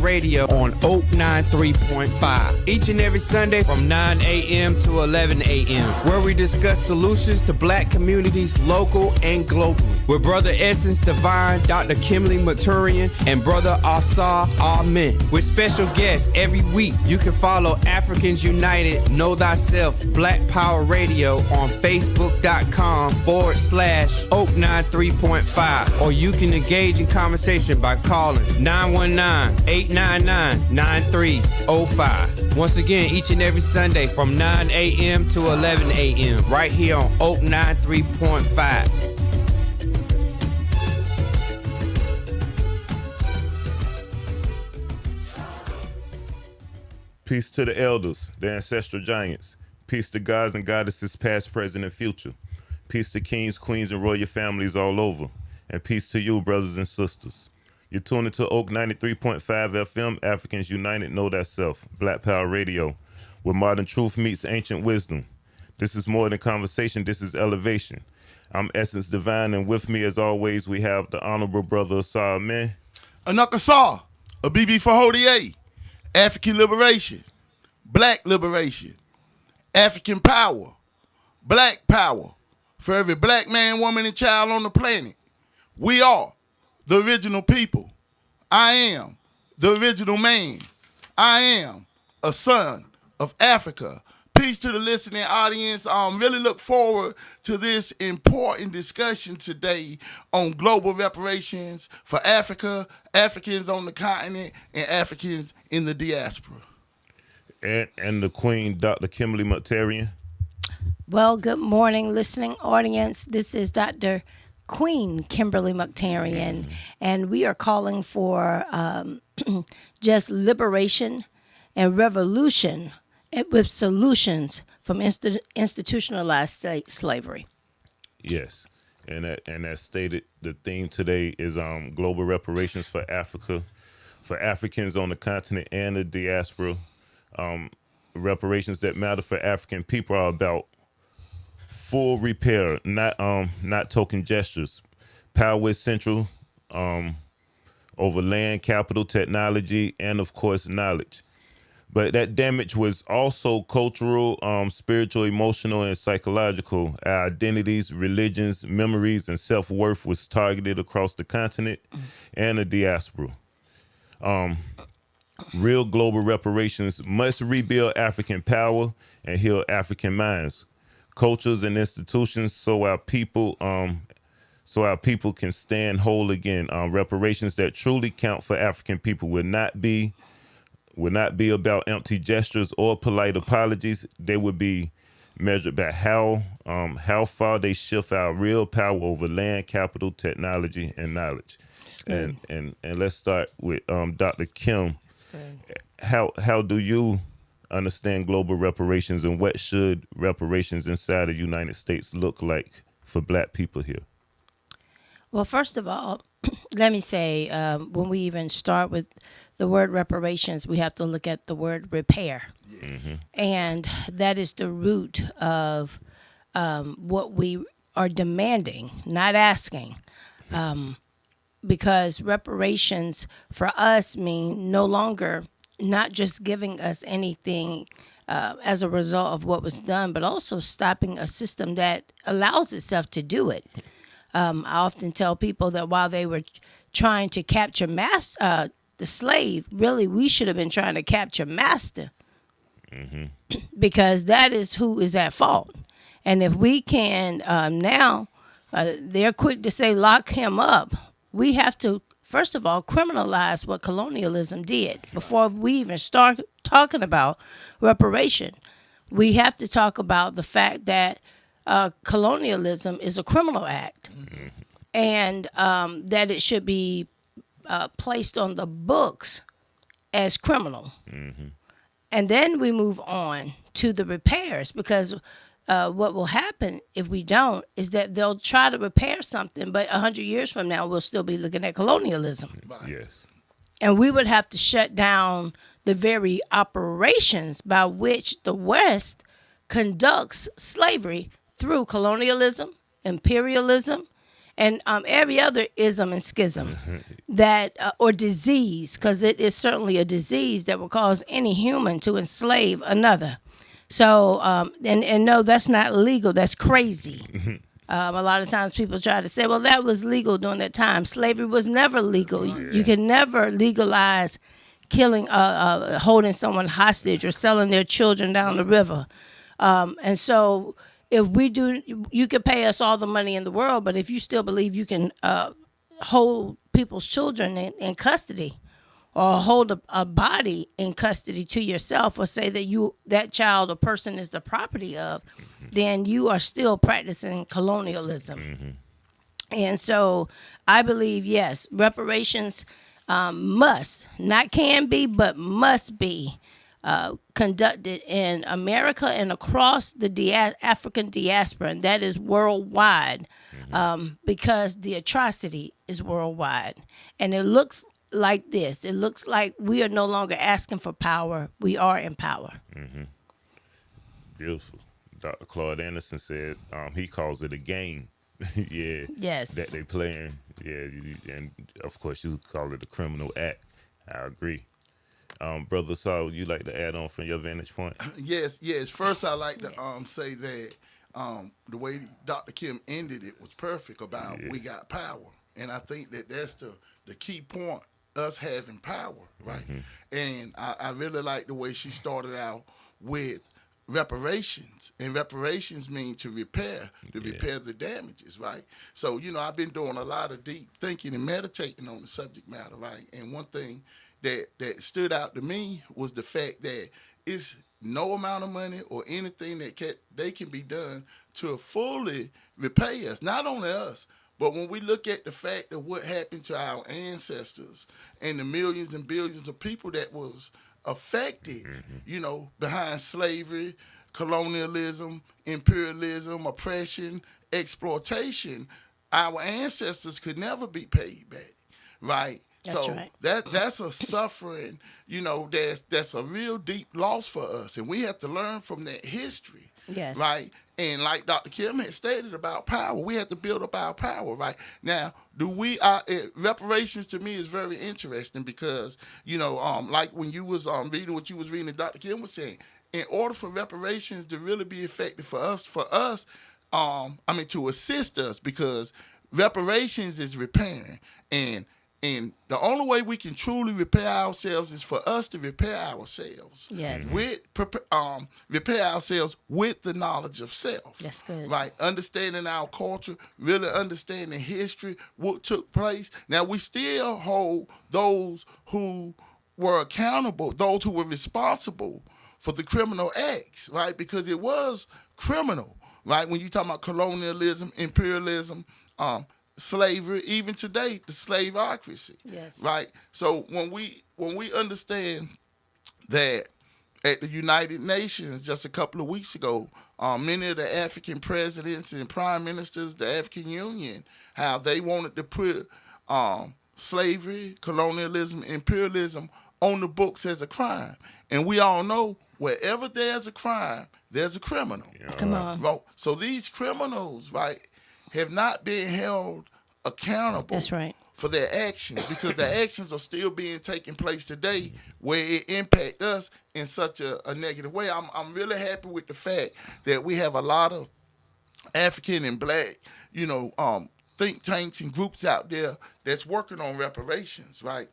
Radio on Oak 93.5. Each and every Sunday from 9 a.m. to 11 a.m. where we discuss solutions to black communities local and globally. With Brother Escents Divine, Dr. Kimberly Muktarian, and Brother Ausar, Amen. With special guests every week, you can follow Africans United Know Thyself Black Power Radio on Facebook.com/Oak 93.5. Or you can engage in conversation by calling 919-899-9305. Once again, each and every Sunday from 9 a.m. to 11 a.m. right here on Oak 93.5. Peace to the elders, the ancestral giants. Peace to gods and goddesses past, present, and future. Peace to kings, queens, and royal families all over. And peace to you, brothers and sisters. You're tuned into Oak 93.5 FM, Africans United Know Thyself, Black Power Radio, where modern truth meets ancient wisdom. This is more than conversation, this is elevation. I'm Escents Divine, and with me, as always, we have the Honorable Brother Ausar, man. Anakasar, a BB for Hodier, African liberation, black liberation, African power, black power, for every black man, woman, and child on the planet. We are the original people. I am the original man. I am a son of Africa. Peace to the listening audience. Really look forward to this important discussion today on global reparations for Africa, Africans on the continent, and Africans in the diaspora. And the Queen, Dr. Kimberly Muktarian. Well, good morning, listening audience. This is Dr. Queen Kimberly Muktarian, and we are calling for just liberation and revolution with solutions from institutionalized slavery. Yes, and as stated, the theme today is global reparations for Africa, for Africans on the continent and the diaspora. Reparations that matter for African people are about full repair, not token gestures. Power is central over land, capital, technology, and of course knowledge. But that damage was also cultural, spiritual, emotional, and psychological. Our identities, religions, memories, and self-worth was targeted across the continent and the diaspora. Real global reparations must rebuild African power and heal African minds, cultures, and institutions, so our people can stand whole again. Reparations that truly count for African people will not be about empty gestures or polite apologies. They would be measured by how far they shift our real power over land, capital, technology, and knowledge. And let's start with Dr. Kim. How do you understand global reparations, and what should reparations inside the United States look like for black people here? Well, first of all, let me say, when we even start with the word reparations, we have to look at the word repair. Yes. Mm-hmm. And that is the root of what we are demanding, not asking. Because reparations for us mean no longer not just giving us anything as a result of what was done, but also stopping a system that allows itself to do it. I often tell people that while they were trying to capture the slave, really we should have been trying to capture master, because that is who is at fault. And if we can now, they're quick to say lock him up. We have to, first of all, criminalize what colonialism did before we even start talking about reparation. We have to talk about the fact that colonialism is a criminal act, and that it should be placed on the books as criminal. And then we move on to the repairs, because what will happen if we don't is that they'll try to repair something, but 100 years from now, we'll still be looking at colonialism. Yes. And we would have to shut down the very operations by which the West conducts slavery through colonialism, imperialism, and every other ism and schism that or disease, because it is certainly a disease that will cause any human to enslave another. So and no, that's not legal. That's crazy. A lot of times people try to say, well, that was legal during that time. Slavery was never legal. You can never legalize killing, holding someone hostage or selling their children down the river. And so if we do, you could pay us all the money in the world, but if you still believe you can hold people's children in custody or hold a body in custody to yourself or say that that child or person is the property of, then you are still practicing colonialism. And so I believe, yes, reparations must, not can be, but must be conducted in America and across the African diaspora, and that is worldwide, because the atrocity is worldwide. And it looks like this. It looks like we are no longer asking for power. We are in power. Beautiful. Dr. Claude Anderson said he calls it a game. Yeah. Yes. That they playing. Yeah. And of course you call it a criminal act. I agree. Brother Saul, would you like to add on from your vantage point? Yes. First, I like to say that the way Dr. Kim ended it was perfect about we got power, and I think that that's the key point. Us having power, right? And I really like the way she started out with reparations, and reparations mean to repair the damages, right? So I've been doing a lot of deep thinking and meditating on the subject matter, right? And one thing that stood out to me was the fact that it's no amount of money or anything that they can be done to fully repay us. Not only us, but when we look at the fact of what happened to our ancestors and the millions and billions of people that was affected, behind slavery, colonialism, imperialism, oppression, exploitation, our ancestors could never be paid back, right? That's right. That's a suffering, that's a real deep loss for us, and we have to learn from that history. Yes. Right? And like Dr. Kim had stated about power, we have to build up our power, right? Now, reparations to me is very interesting because, like when you was reading what you was reading, Dr. Kim was saying, in order for reparations to really be effective for us, to assist us, because reparations is repairing, and the only way we can truly repair ourselves is for us to repair ourselves. Yes. Repair ourselves with the knowledge of self. That's good. Right. Understanding our culture, really understanding history, what took place. Now, we still hold those who were accountable, those who were responsible for the criminal acts, right? Because it was criminal, right? When you talk about colonialism, imperialism, slavery, even today, the slaveocracy. Yes. Right? So when we understand that at the United Nations just a couple of weeks ago, many of the African presidents and prime ministers, the African Union, how they wanted to put slavery, colonialism, imperialism on the books as a crime. And we all know wherever there's a crime, there's a criminal. Yeah. Come on. Right? So these criminals, right, have not been held accountable. That's right. For their actions, because their actions are still being taken place today where it impact us in such a negative way. I'm really happy with the fact that we have a lot of African and black, think tanks and groups out there that's working on reparations, right?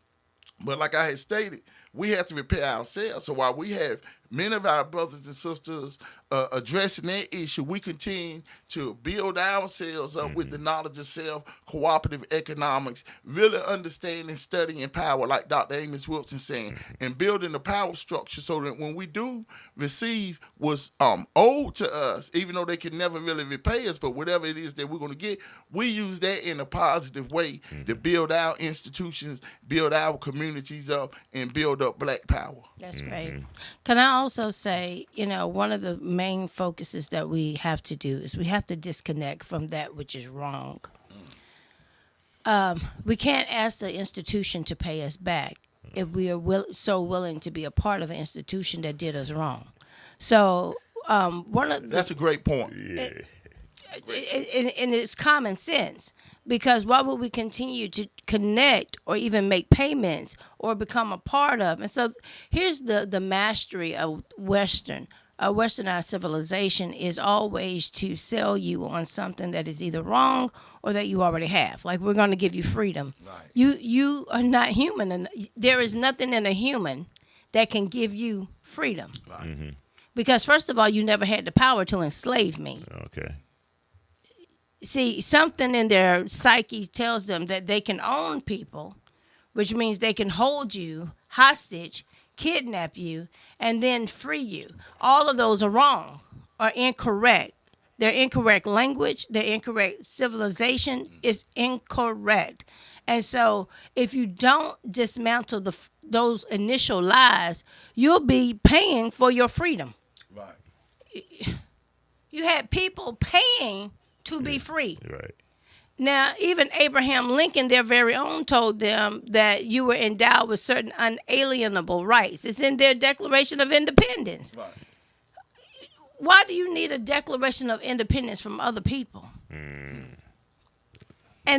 But like I had stated, we have to repair ourselves. So while we have many of our brothers and sisters addressing that issue, we continue to build ourselves up with the knowledge of self, cooperative economics, really understanding, studying power, like Dr. Amos Wilson saying, and building the power structure so that when we do receive what's owed to us, even though they can never really repay us, but whatever it is that we're going to get, we use that in a positive way to build our institutions, build our communities up, and build up black power. That's great. Can I also say, one of the main focuses that we have to do is we have to disconnect from that which is wrong. We can't ask the institution to pay us back if we are so willing to be a part of an institution that did us wrong. So one of That's a great point. Yeah. and it's common sense, because why would we continue to connect or even make payments or become a part of? And so here's the mastery of westernized civilization is always to sell you on something that is either wrong or that you already have. Like, we're going to give you freedom. Right. You are not human, and there is nothing in a human that can give you freedom. Right. Mm-hmm. Because first of all, you never had the power to enslave me. Okay. See, something in their psyche tells them that they can own people, which means they can hold you hostage, kidnap you, and then free you. All of those are wrong, are incorrect. Their incorrect language, their incorrect civilization is incorrect. And so if you don't dismantle those initial lies, you'll be paying for your freedom. Right. You had people paying to be free. Right. Now, even Abraham Lincoln, their very own, told them that you were endowed with certain unalienable rights. It's in their Declaration of Independence. Right. Why do you need a Declaration of Independence from other people? And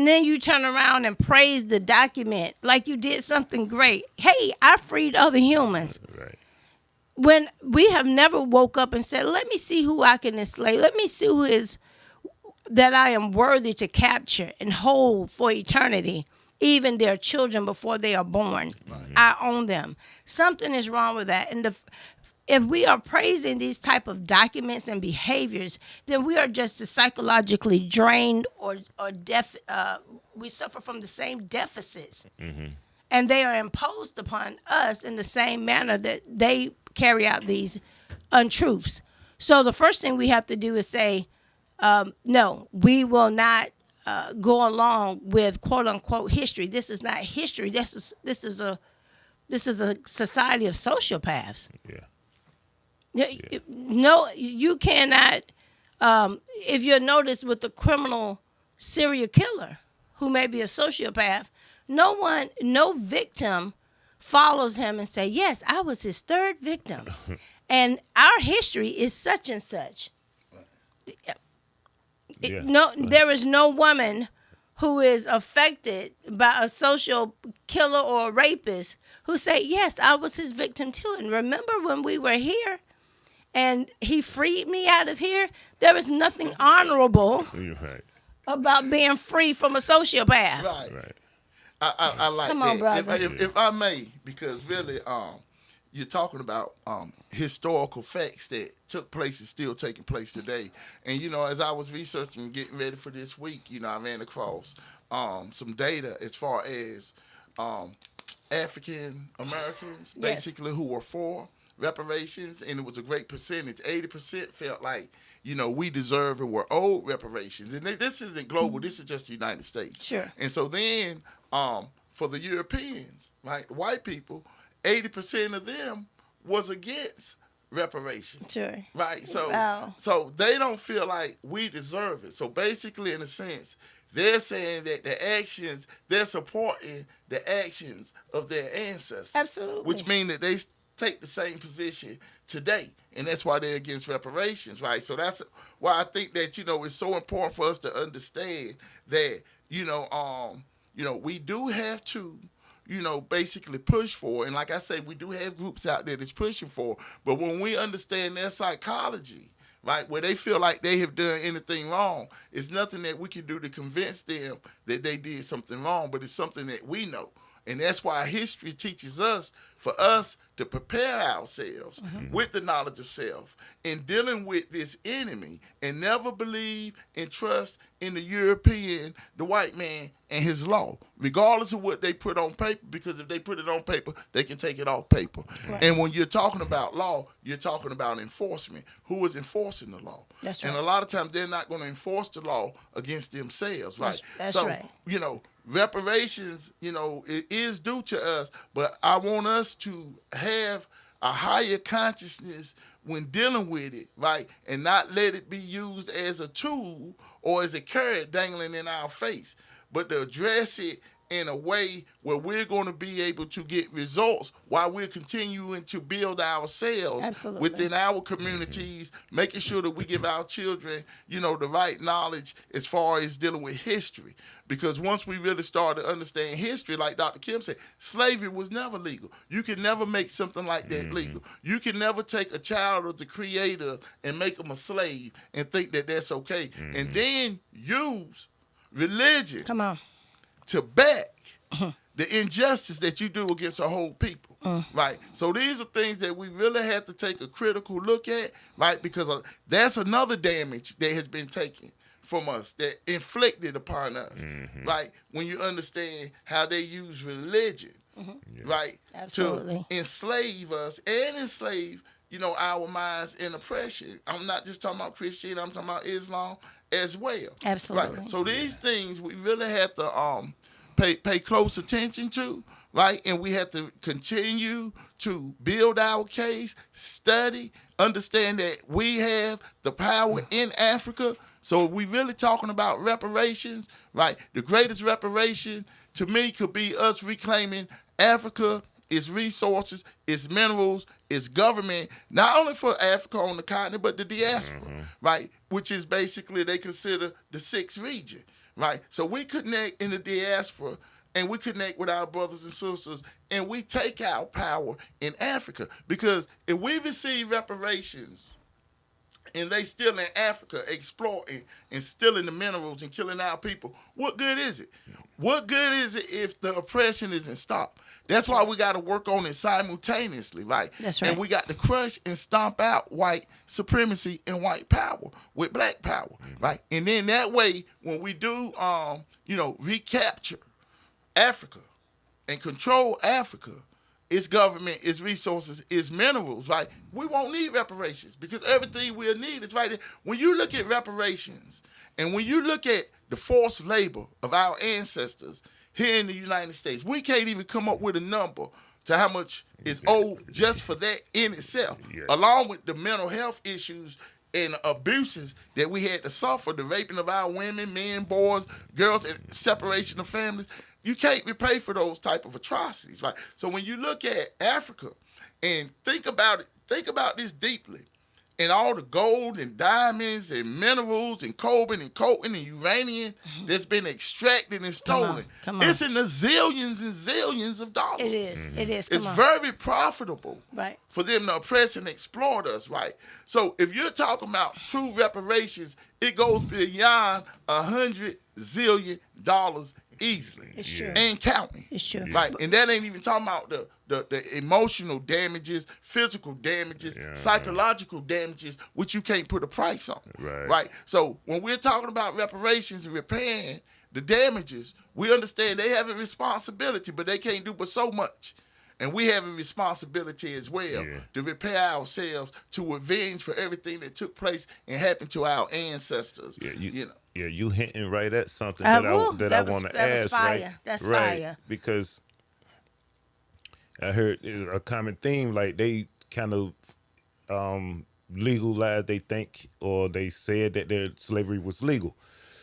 then you turn around and praise the document like you did something great. Hey, I freed other humans. Right. When we have never woke up and said, let me see who I can enslave. Let me see who is that I am worthy to capture and hold for eternity, even their children before they are born. Right. I own them. Something is wrong with that. And if we are praising these type of documents and behaviors, then we are just as psychologically drained or deaf. We suffer from the same deficits. Mm-hmm. And they are imposed upon us in the same manner that they carry out these untruths. So the first thing we have to do is say, no, we will not go along with quote unquote history. This is not history. This is a society of sociopaths. Yeah. No, you cannot. If you notice with the criminal serial killer who may be a sociopath, no victim follows him and say, yes, I was his third victim. And our history is such and such. Yeah. There is no woman who is affected by a social killer or a rapist who say, yes, I was his victim too. And remember when we were here and he freed me out of here? There is nothing honorable Right. about being free from a sociopath. Right. Right. I like Come that. on, brother. If I may, because really, you're talking about historical facts that took place and still taking place today. And, as I was researching and getting ready for this week, I ran across some data as far as African Americans, basically, who were for reparations, and it was a great percentage. 80% felt like, we deserve and were owed reparations. And this isn't global. This is just the United States. Sure. And so then for the Europeans, right, white people, 80% of them was against reparations. Sure. Right. So Wow. so they don't feel like we deserve it. So basically, in a sense, they're saying that they're supporting the actions of their ancestors. Absolutely. Which means that they take the same position today. And that's why they're against reparations, right? So that's why I think that, it's so important for us to understand that, we do have to, basically push for. And like I say, we do have groups out there that's pushing for. But when we understand their psychology, right, where they feel like they have done anything wrong, it's nothing that we can do to convince them that they did something wrong, but it's something that we know. And that's why history teaches us, for us to prepare ourselves with the knowledge of self in dealing with this enemy, and never believe and trust in the white man and his law, regardless of what they put on paper, because if they put it on paper, they can take it off paper. Right. And when you're talking about law, you're talking about enforcement. Who is enforcing the law? That's right. And a lot of times they're not going to enforce the law against themselves, right? That's so, right. Reparations, it is due to us, but I want us to have a higher consciousness when dealing with it, right? And not let it be used as a tool or as a carrot dangling in our face, but to address it in a way where we're going to be able to get results while we're continuing to build ourselves Absolutely. within our communities, making sure that we give our children, the right knowledge as far as dealing with history. Because once we really start to understand history, like Dr. Kim said, slavery was never legal. You can never make something like that legal. You can never take a child of the creator and make them a slave and think that that's okay. And then use religion Come on. to back the injustice that you do against a whole people, right? So these are things that we really have to take a critical look at, right? Because that's another damage that has been taken from us, that inflicted upon us, right? When you understand how they use religion, right, Absolutely. to enslave us and enslave, our minds in oppression. I'm not just talking about Christianity, I'm talking about Islam as well. Absolutely. Right. So these things we really have to pay close attention to, right? And we have to continue to build our case, study, understand that we have the power in Africa. So we really talking about reparations, right? The greatest reparation to me could be us reclaiming Africa, its resources, its minerals, its government, not only for Africa on the continent, but the diaspora, right? Which is basically they consider the sixth region, right? So we connect in the diaspora and we connect with our brothers and sisters and we take our power in Africa. Because if we receive reparations and they still in Africa exploiting and stealing the minerals and killing our people, what good is it? What good is it if the oppression isn't stopped? That's why we got to work on it simultaneously, right? That's right. And we got to crush and stomp out white supremacy and white power with black power, right? And then that way, when we do, recapture Africa and control Africa, its government, its resources, its minerals, right? We won't need reparations because everything we'll need is right there. When you look at reparations and when you look at the forced labor of our ancestors here in the United States, we can't even come up with a number to how much is owed just for that in itself, along with the mental health issues and abuses that we had to suffer, the raping of our women, men, boys, girls, and separation of families. You can't repay for those type of atrocities, right? So when you look at Africa and think about this deeply, and all the gold and diamonds and minerals and cobalt and coltan and uranium that's been extracted and stolen. Come on. It's in the zillions and zillions of dollars. It is. It is. Come It's on. very profitable Right. for them to oppress and exploit us, right? So if you're talking about true reparations, it goes beyond $100 zillion easily. It's true. And counting. It's true. Right. And that ain't even talking about the emotional damages, physical damages, psychological damages, which you can't put a price on. Right. So when we're talking about reparations and repairing the damages, we understand they have a responsibility, but they can't do but so much. And we have a responsibility as well to repair ourselves, to avenge for everything that took place and happened to our ancestors. Yeah, you hinting right at something That I want to was ask, fire. right? That's right. fire. Because I heard a common theme, like they kind of legalized, they think, or they said that their slavery was legal.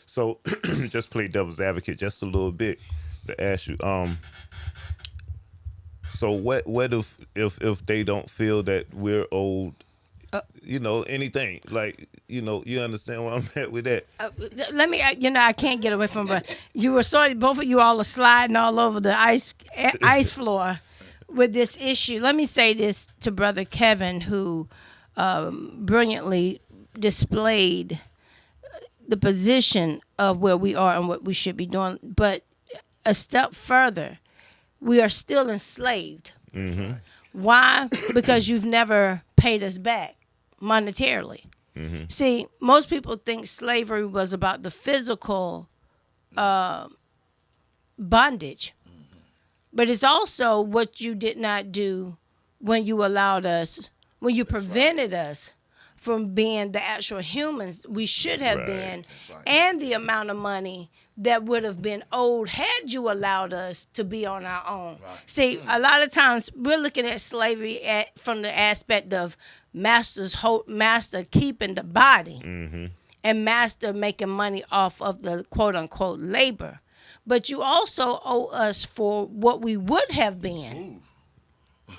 So just play devil's advocate just a little bit to ask you. So what if they don't feel that we're owed, anything, like, you understand where I'm at with that? Let me, I can't get away from it. You were both of you all are sliding all over the ice floor with this issue. Let me say this to Brother Kevin, who brilliantly displayed the position of where we are and what we should be doing. But a step further, we are still enslaved. Mm-hmm. Why? Because you've never paid us back monetarily. Mm-hmm. See, most people think slavery was about the physical bondage, but it's also what you did not do when you when you prevented us from being the actual humans we should have been, and the amount of money that would have been owed had you allowed us to be on our own. See, a lot of times we're looking at slavery from the aspect of master keeping the body and master making money off of the quote unquote labor. but you also owe us for what we would have been.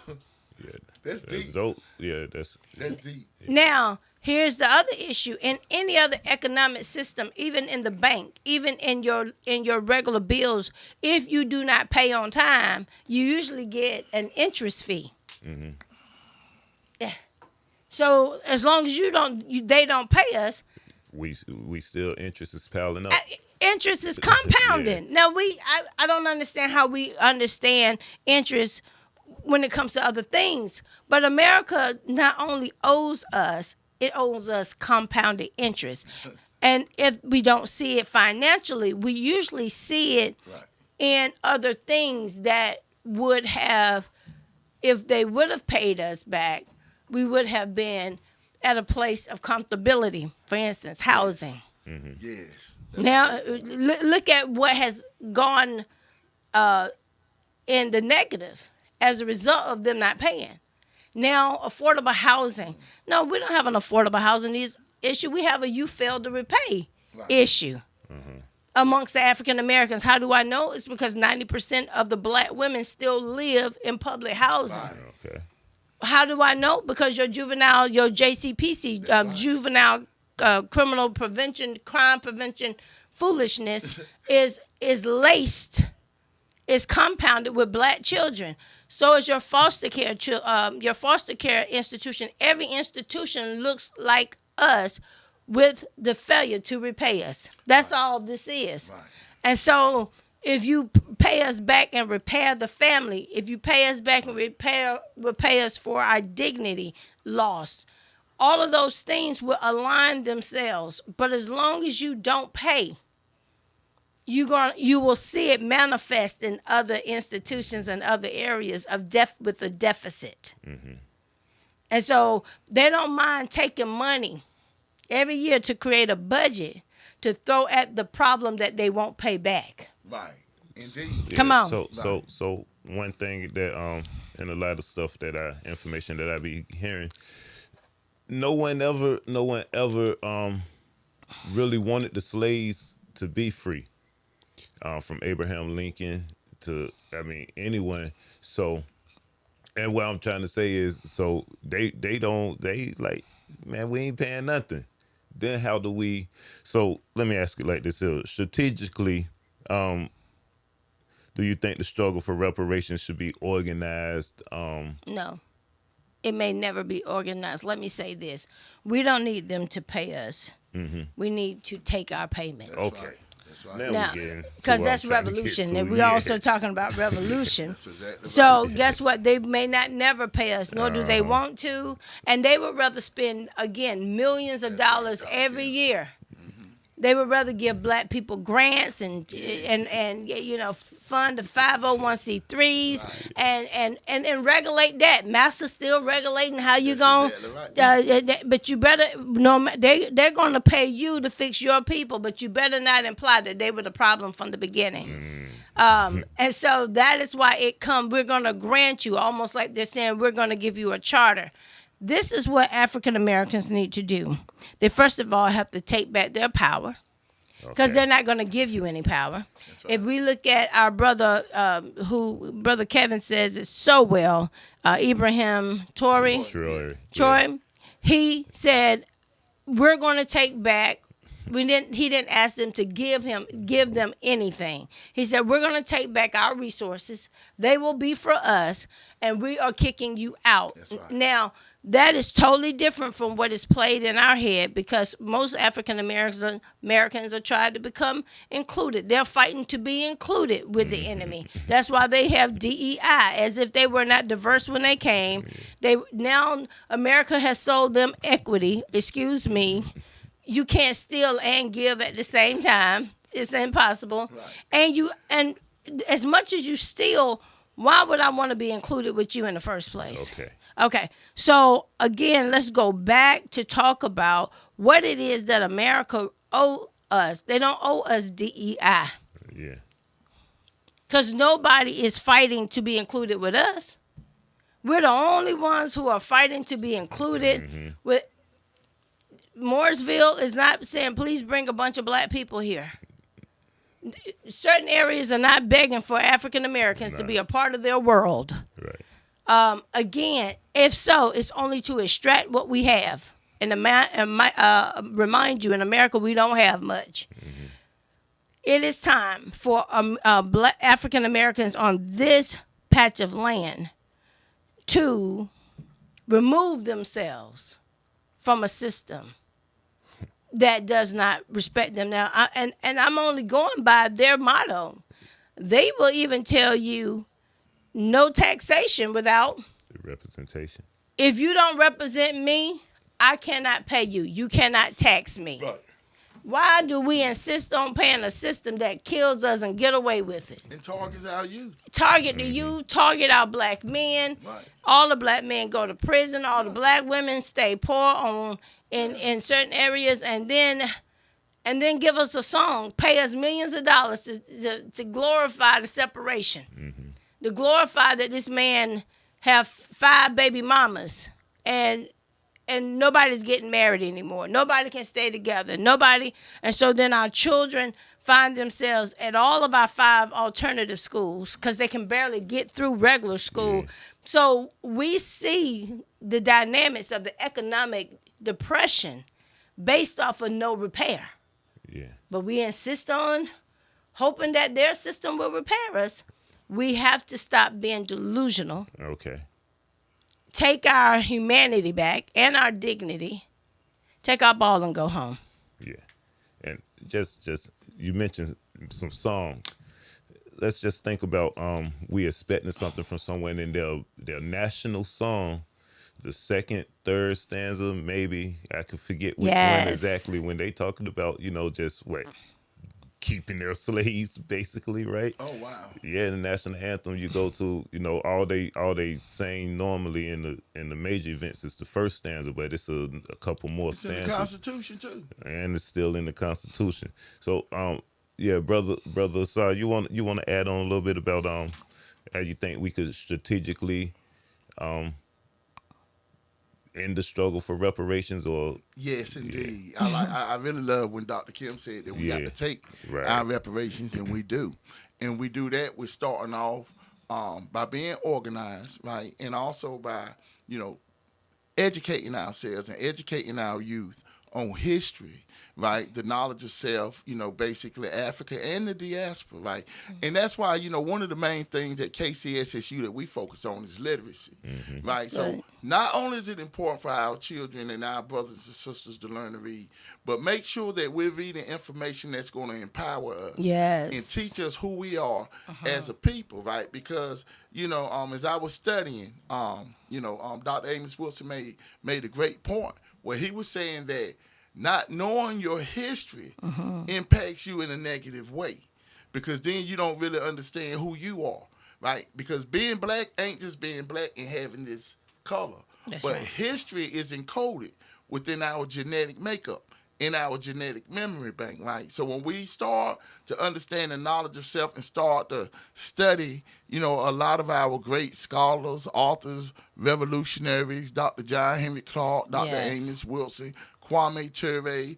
Yeah, That's deep. dope. Yeah, that's deep. Now, here's the other issue. In any other economic system, even in the bank, even in your regular bills, if you do not pay on time, you usually get an interest fee. Yeah. So as long as they don't pay us, we still interest is piling up. interest is compounding. Now I don't understand how we understand interest when it comes to other things, but America not only owes us, it owes us compounded interest. And if we don't see it financially, we usually see it in other things that would have, if they would have paid us back, we would have been at a place of comfortability. For instance, housing. Yes. Now, look at what has gone in the negative as a result of them not paying. Now, affordable housing. No, we don't have an affordable housing issue. We have a you failed to repay issue amongst the African Americans. How do I know? It's because 90% of the black women still live in public housing. Okay. How do I know? Because your JCPC, juvenile criminal prevention, crime prevention foolishness is laced, is compounded with black children. So is your foster care institution. Every institution looks like us with the failure to repay us. That's all this is. Right. And so if you pay us back and repair the family, if you pay us back and repay us for our dignity lost, all of those things will align themselves. But as long as you don't pay, you will see it manifest in other institutions and other areas of with a deficit. And so they don't mind taking money every year to create a budget to throw at the problem that they won't pay back. Right. Indeed. Yeah, Come on. So one thing that and a lot of stuff information that I be hearing, no one ever really wanted the slaves to be free. From Abraham Lincoln to anyone. So, and what I'm trying to say is, so they like, man, we ain't paying nothing. Then how do we? So let me ask it like this: strategically, do you think the struggle for reparations should be organized? No, it may never be organized. Let me say this: we don't need them to pay us. We need to take our payment. Okay. Right. Now, because that's revolution, and we're also talking about revolution. Exactly so right. Guess what? They may not never pay us, nor do they want to, and they would rather spend again millions of dollars every year. They would rather give black people grants and fund the 501c3s and regulate that. Master's still regulating how you going. But you better they're going to pay you to fix your people, but you better not imply that they were the problem from the beginning. And so that is why we're going to grant you, almost like they're saying we're going to give you a charter. This is what African Americans need to do. They first of all have to take back their power, because they're not going to give you any power. Right. If we look at our brother, who Brother Kevin says it so well, Ibrahim Troy, he said, we're going to take back. He didn't ask them to give them anything. He said, we're going to take back our resources. They will be for us, and we are kicking you out. Right. Now, that is totally different from what is played in our head, because most African Americans are trying to become included. They're fighting to be included with the enemy. That's why they have DEI, as if they were not diverse when they came. Now America has sold them equity. Excuse me. You can't steal and give at the same time. It's impossible. Right. And as much as you steal, why would I want to be included with you in the first place? Okay. So again, let's go back to talk about what it is that America owe us. They don't owe us DEI. Yeah. Because nobody is fighting to be included with us. We're the only ones who are fighting to be included with. Mooresville is not saying, please bring a bunch of black people here. certain areas are not begging for African Americans to be a part of their world. Right. Again, if so, it's only to extract what we have. And remind you, in America, we don't have much. Mm-hmm. It is time for Black African Americans on this patch of land to remove themselves from a system that does not respect them. Now, and I'm only going by their motto. They will even tell you no taxation without The representation. If you don't represent me, I cannot pay you. You cannot tax me. Right. Why do we insist on paying a system that kills us and get away with it? And targets our youth. Target the youth, target our black men. Right. All the black men go to prison. All the black women stay poor in certain areas, and then give us a song, pay us millions of dollars to glorify the separation, to glorify that this man have 5 baby mamas and nobody's getting married anymore. Nobody can stay together. And so then our children find themselves at all of our 5 alternative schools because they can barely get through regular school. Yeah. So we see the dynamics of the economic depression based off of no repair. Yeah. But we insist on hoping that their system will repair us. We have to stop being delusional. Okay. Take our humanity back and our dignity. Take our ball and go home. Yeah. And just you mentioned some songs. Let's just think about we expecting something from someone in their national song, the second, third stanza, maybe. I could forget which one exactly when they talking about, just what keeping their slaves, basically, right? Oh wow! Yeah, the national anthem you go to, all they sing normally in the major events is the first stanza, but it's a couple more stanzas. In the Constitution too, and it's still in the Constitution. So, yeah, brother Ausar, you want to add on a little bit about how you think we could strategically end the struggle for reparations, or yes, indeed. Yeah. I really love when Dr. Kim said that we got to take our reparations, and we do, that. We're starting off by being organized, right, and also by educating ourselves and educating our youth on history, right? The knowledge of self, basically Africa and the diaspora, right? And that's why, one of the main things at KCSSU that we focus on is literacy, right? So not only is it important for our children and our brothers and sisters to learn to read, but make sure that we're reading information that's going to empower us and teach us who we are as a people, right? Because, as I was studying, Dr. Amos Wilson made a great point where he was saying that not knowing your history impacts you in a negative way, because then you don't really understand who you are, right? Because being black ain't just being black and having this color, but history is encoded within our genetic makeup, in our genetic memory bank, right? So when we start to understand the knowledge of self and start to study, a lot of our great scholars, authors, revolutionaries, Dr. John Henry Clark, Dr. Amos Wilson, Kwame Ture,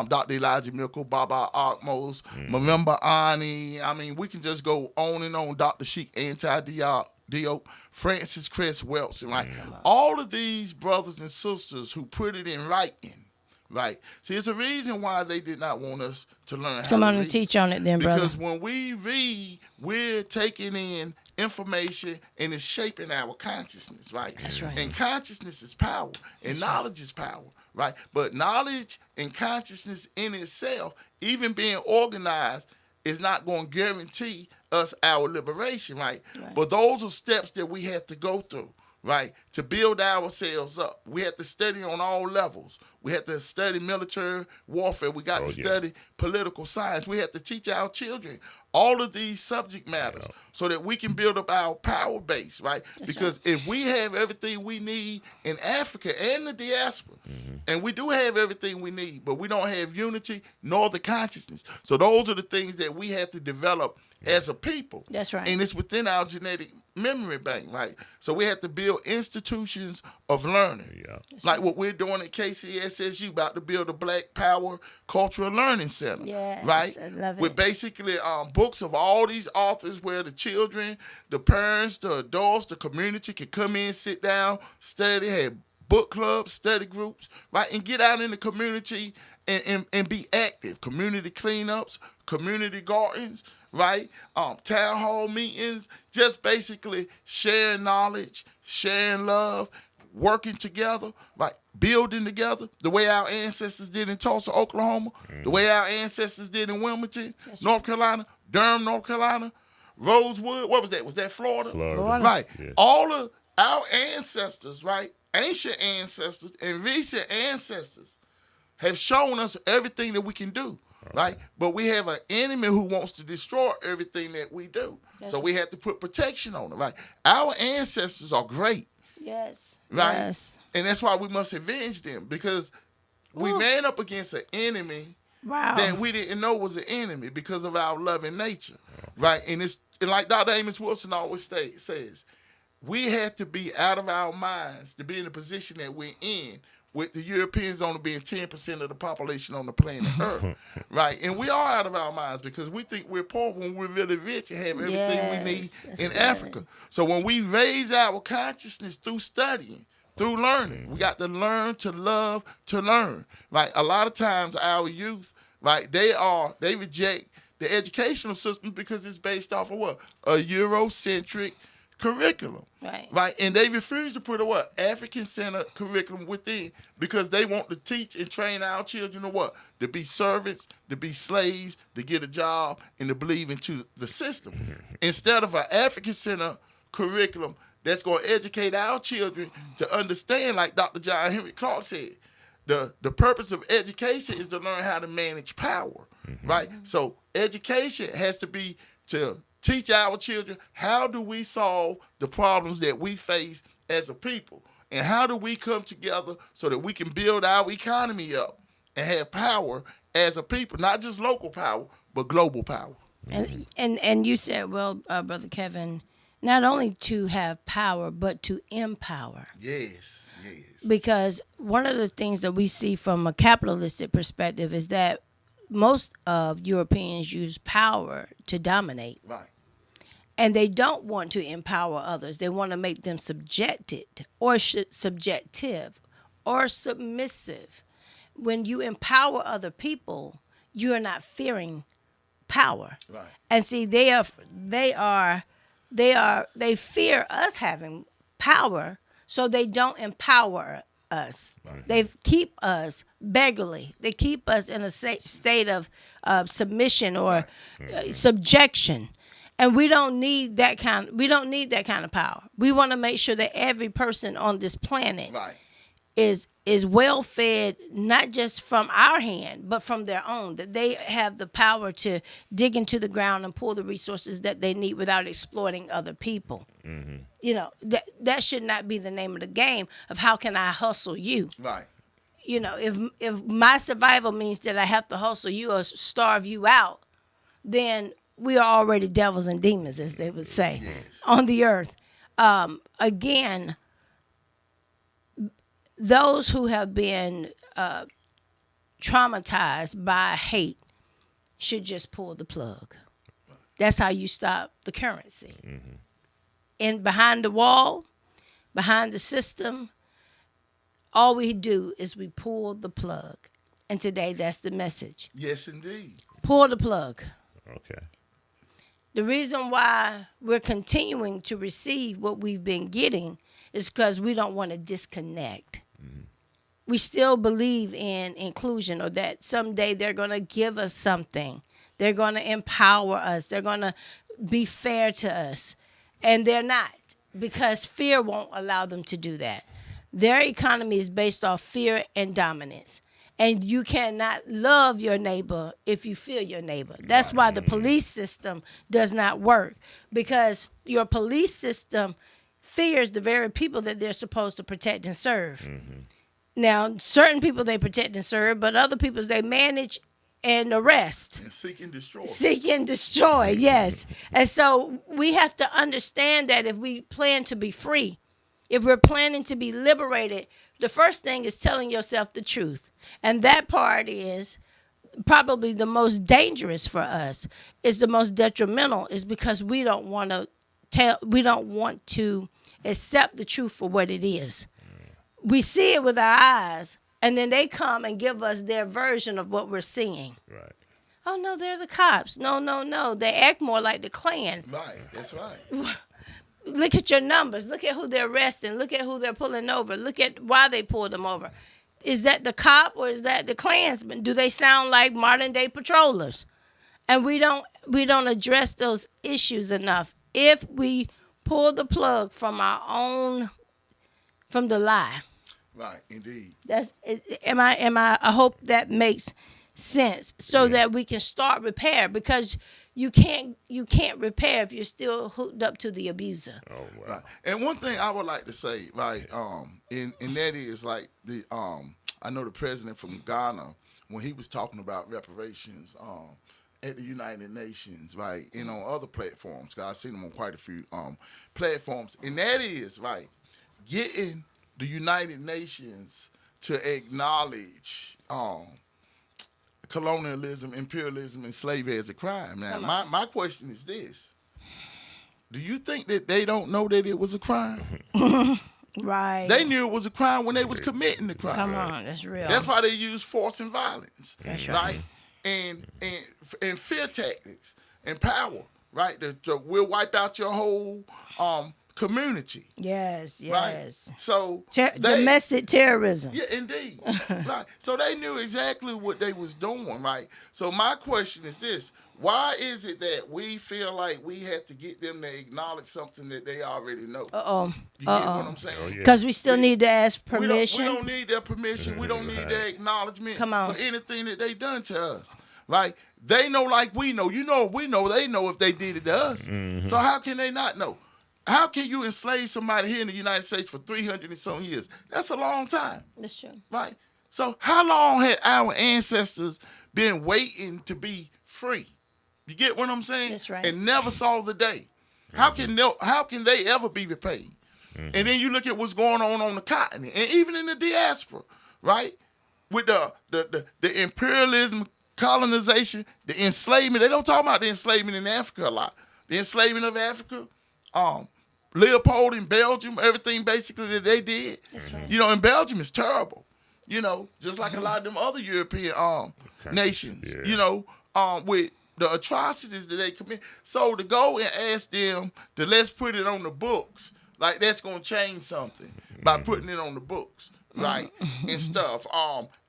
Dr. Elijah Mickle, Baba Akmos, Marimba Ani. I mean, we can just go on and on. Dr. Sheik Diop, Francis Cress Welson, right? All of these brothers and sisters who put it in writing, right? See, it's a reason why they did not want us to learn how to read. Come on and teach on it then, brother. Because when we read, we're taking in information and it's shaping our consciousness, right? That's right. And consciousness is power, and knowledge is power, right? But knowledge and consciousness in itself, even being organized, is not going to guarantee us our liberation, right? But those are steps that we have to go through, right, to build ourselves up. We have to study on all levels. We have to study military warfare. We got to study political science. We have to teach our children all of these subject matters so that we can build up our power base, right? Because if we have everything we need in Africa and the diaspora, and we do have everything we need, but we don't have unity nor the consciousness. So those are the things that we have to develop as a people. That's right. And it's within our genetic memory bank, right? So we have to build institutions of learning. Yeah. Like what we're doing at KCSSU, about to build a Black Power Cultural Learning Center. Yes, right? I love it. With basically books of all these authors where the children, the parents, the adults, the community can come in, sit down, study, have book clubs, study groups, right? And get out in the community and be active. Community cleanups, community gardens, right? Town hall meetings, just basically sharing knowledge, sharing love, working together, right? Building together, the way our ancestors did in Tulsa, Oklahoma, the way our ancestors did in Wilmington, North Carolina, Durham, North Carolina, Rosewood, what was that? Was that Florida? Florida. Right. Yeah. All of our ancestors, right? Ancient ancestors and recent ancestors have shown us everything that we can do, right? But we have an enemy who wants to destroy everything that we do. So we have to put protection on it, right? Our ancestors are great, Yes. right? Yes. And that's why we must avenge them, because we ran up against an enemy Wow. that we didn't know was an enemy because of our loving nature, right? And like Dr. Amos Wilson always says, we have to be out of our minds to be in the position that we're in, with the Europeans only being 10% of the population on the planet Earth, right? And we are out of our minds because we think we're poor when we're really rich and have everything we need Yes, in that's Africa. So when we raise our consciousness through studying, through learning, we got to learn to love to learn, right? A lot of times our youth, right, they reject the educational system because it's based off of what? A Eurocentric curriculum. Right. And they refuse to put a what? African-centered curriculum within, because they want to teach and train our children to what? To be servants, to be slaves, to get a job, and to believe into the system. Instead of an African-centered curriculum that's going to educate our children to understand, like Dr. John Henry Clark said, the purpose of education is to learn how to manage power, right? So education has to be to teach our children, how do we solve the problems that we face as a people? And how do we come together so that we can build our economy up and have power as a people, not just local power, but global power? And you said, well, Brother Kevin, not only to have power, but to empower. Yes. Because one of the things that we see from a capitalistic perspective is that most of Europeans use power to dominate. Right. And they don't want to empower others. They want to make them subjected or subjective or submissive. When you empower other people, you are not fearing power. Right. And see, they fear us having power, so they don't empower us. Right. They keep us beggarly. They keep us in a state of submission or subjection. And we don't need that kind of power. We want to make sure that every person on this planet is well fed, not just from our hand, but from their own, that they have the power to dig into the ground and pull the resources that they need without exploiting other people. Mm-hmm. You know, that should not be the name of the game of how can I hustle you. Right. You know, if my survival means that I have to hustle you or starve you out, then we are already devils and demons, as they would say, on the earth. Again, those who have been traumatized by hate should just pull the plug. That's how you stop the currency. Mm-hmm. And behind the wall, behind the system, all we do is we pull the plug. And today, that's the message. Yes, indeed. Pull the plug. Okay. The reason why we're continuing to receive what we've been getting is because we don't want to disconnect. Mm-hmm. We still believe in inclusion, or that someday they're going to give us something. They're going to empower us. They're going to be fair to us. And they're not, because fear won't allow them to do that. Their economy is based off fear and dominance. And you cannot love your neighbor if you fear your neighbor. That's why the police system does not work, because your police system fears the very people that they're supposed to protect and serve. Mm-hmm. Now, certain people they protect and serve, but other people they manage and arrest. And seek and destroy. Seek and destroy, yes. And so we have to understand that if we plan to be free, if we're planning to be liberated, the first thing is telling yourself the truth. And that part is probably the most dangerous for us, is the most detrimental, is because we don't want to accept the truth for what it is. We see it with our eyes, and then they come and give us their version of what we're seeing. Right. Oh, no, they're the cops. No. They act more like the Klan. Right, that's right. Look at your numbers. Look at who they're arresting. Look at who they're pulling over. Look at why they pulled them over. Is that the cop or is that the Klansman? Do they sound like modern day patrollers? And we don't address those issues enough. If we pull the plug from the lie. Right, indeed. I hope that makes sense, so that we can start repair, because you can't repair if you're still hooked up to the abuser. Oh, wow. Right. And one thing I would like to say, right, and that is like I know the president from Ghana, when he was talking about reparations at the United Nations, right, and on other platforms, 'cause I've seen them on quite a few platforms, and that is, right, getting the United Nations to acknowledge colonialism, imperialism, and slavery as a crime. Now, my question is this. Do you think that they don't know that it was a crime? Right. They knew it was a crime when they was committing the crime. Come on, that's real. That's why they use force and violence, That's right? And fear tactics and power, right? We'll wipe out your whole community. Yes. Right? So Domestic terrorism. Yeah, indeed. Right. So they knew exactly what they was doing, right? So my question is this. Why is it that we feel like we have to get them to acknowledge something that they already know? You get what I'm saying? Because we still need to ask permission. We don't need their permission. We don't need their acknowledgement for anything that they done to us, right? They know like we know. You know, we know. They know if they did it to us. Mm-hmm. So how can they not know? How can you enslave somebody here in the United States for 300 and some years? That's a long time. That's true. Right? So how long had our ancestors been waiting to be free? You get what I'm saying? That's right. And never saw the day. How can they ever be repaid? Mm-hmm. And then you look at what's going on the continent, and even in the diaspora, right? With the imperialism, colonization, the enslavement. They don't talk about the enslavement in Africa a lot. The enslavement of Africa, Leopold in Belgium, everything basically that they did. Right. You know, in Belgium it's terrible. You know, just like a lot of them other European nations. Yeah. You know, with the atrocities that they commit. So to go and ask them to let's put it on the books, like that's gonna change something by putting it on the books, right? And stuff.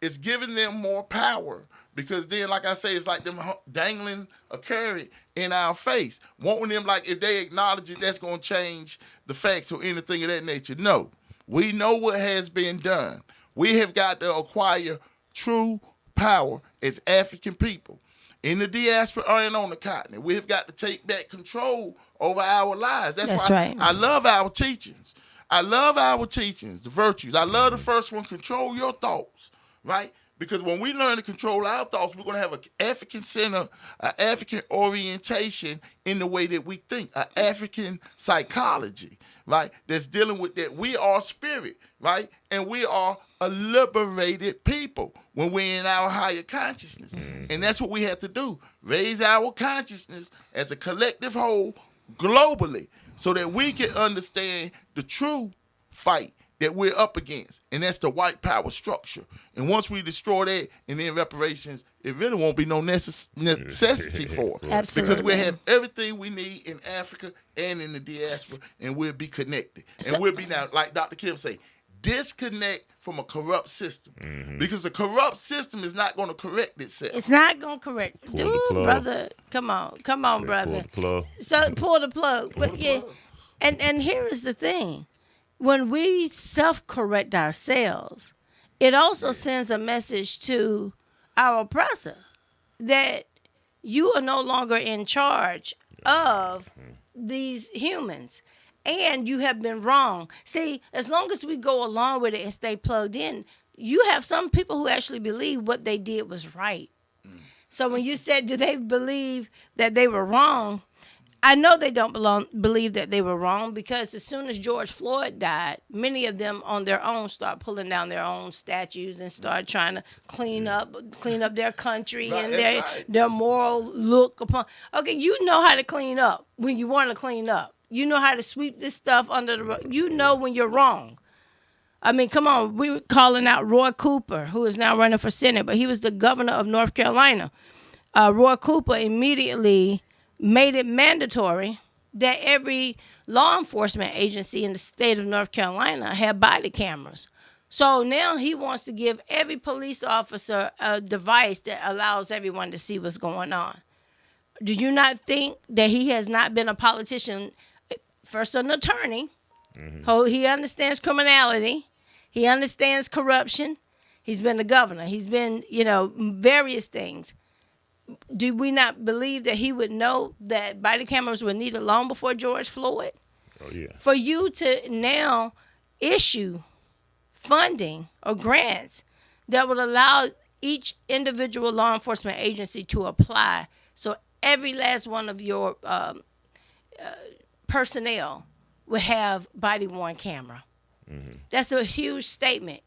It's giving them more power. Because then, like I say, it's like them dangling a carrot in our face. Wanting them, like, if they acknowledge it, that's going to change the facts or anything of that nature. No. We know what has been done. We have got to acquire true power as African people. In the diaspora and on the continent, we have got to take back control over our lives. That's why right. I love our teachings. I love our teachings, the virtues. I love the first one, control your thoughts, right? Because when we learn to control our thoughts, we're going to have an African center, an African orientation in the way that we think, an African psychology, right? That's dealing with that. We are spirit, right? And we are a liberated people when we're in our higher consciousness. And that's what we have to do, raise our consciousness as a collective whole globally so that we can understand the true fight that we're up against, and that's the white power structure. And once we destroy that, and then reparations, it really won't be no necessity for it. Absolutely. Because we have everything we need in Africa and in the diaspora, and we'll be connected. And we'll be now, like Dr. Kim say, disconnect from a corrupt system. Because a corrupt system is not going to correct itself. It's not going to correct. Dude, brother, come on, brother. Pull the plug. But yeah, and here is the thing. When we self-correct ourselves, it also sends a message to our oppressor that you are no longer in charge of these humans, and you have been wrong. See, as long as we go along with it and stay plugged in, you have some people who actually believe what they did was right. So when you said, do they believe that they were wrong? I know they don't believe that they were wrong, because as soon as George Floyd died, many of them on their own start pulling down their own statues and start trying to clean up their country and their moral look upon. Okay, you know how to clean up when you want to clean up. You know how to sweep this stuff under the rug. You know when you're wrong. I mean, come on. We were calling out Roy Cooper, who is now running for Senate, but he was the governor of North Carolina. Roy Cooper immediately made it mandatory that every law enforcement agency in the state of North Carolina had body cameras. So now he wants to give every police officer a device that allows everyone to see what's going on. Do you not think that he has not been a politician, first an attorney, who he understands criminality, he understands corruption, he's been the governor, he's been, various things. Do we not believe that he would know that body cameras were needed long before George Floyd? Oh, yeah. For you to now issue funding or grants that would allow each individual law enforcement agency to apply, so every last one of your personnel would have body-worn camera. That's a huge statement.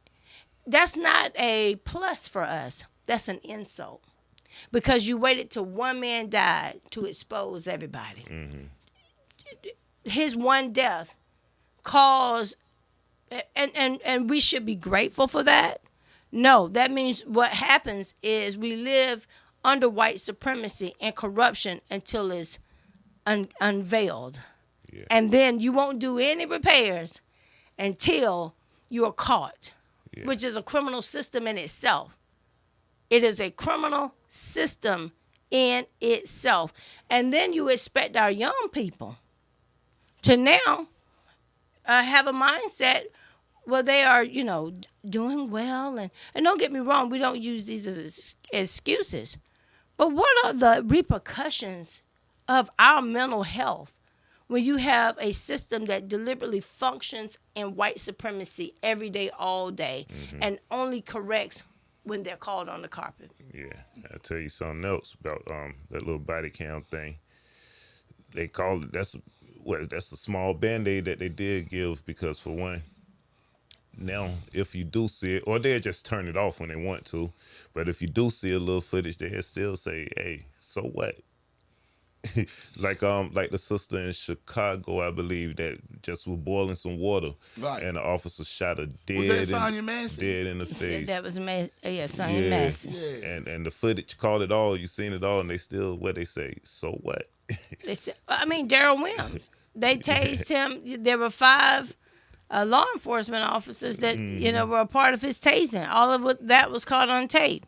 That's not a plus for us. That's an insult. Because you waited till one man died to expose everybody. His one death caused, and we should be grateful for that. No, that means what happens is we live under white supremacy and corruption until it's unveiled. Yeah. And then you won't do any repairs until you are caught, which is a criminal system in itself. It is a criminal system in itself. And then you expect our young people to now have a mindset where they are, doing well. And don't get me wrong, we don't use these as excuses. But what are the repercussions of our mental health when you have a system that deliberately functions in white supremacy every day, all day, and only corrects when they're called on the carpet? Yeah, I'll tell you something else about that little body cam thing. They call it, that's a small Band-Aid that they did give, because for one, now if you do see it, or they'll just turn it off when they want to, but if you do see a little footage, they'll still say, hey, so what? like the sister in Chicago, I believe, that just was boiling some water, and the officer shot her dead in the face. That was Sonya Massey. Yeah. And the footage called it all. You seen it all, and they still, what they say, so what? They said, Daryl Williams. They tased him. There were 5 law enforcement officers that were a part of his tasing. All of that was caught on tape.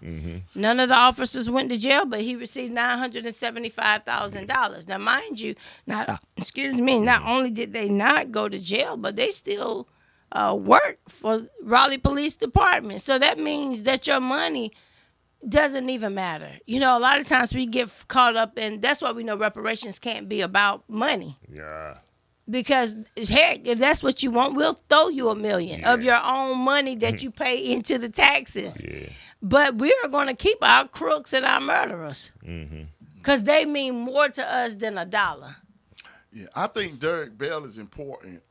None of the officers went to jail, but he received $975,000. Now, mind you, not only did they not go to jail, but they still work for Raleigh Police Department. So that means that your money doesn't even matter. A lot of times we get caught up in, that's why we know reparations can't be about money. Yeah. Because, heck, if that's what you want, we'll throw you $1 million of your own money that you pay into the taxes. Yeah. But we are going to keep our crooks and our murderers. Because they mean more to us than $1. Yeah, I think Derek Bell is important.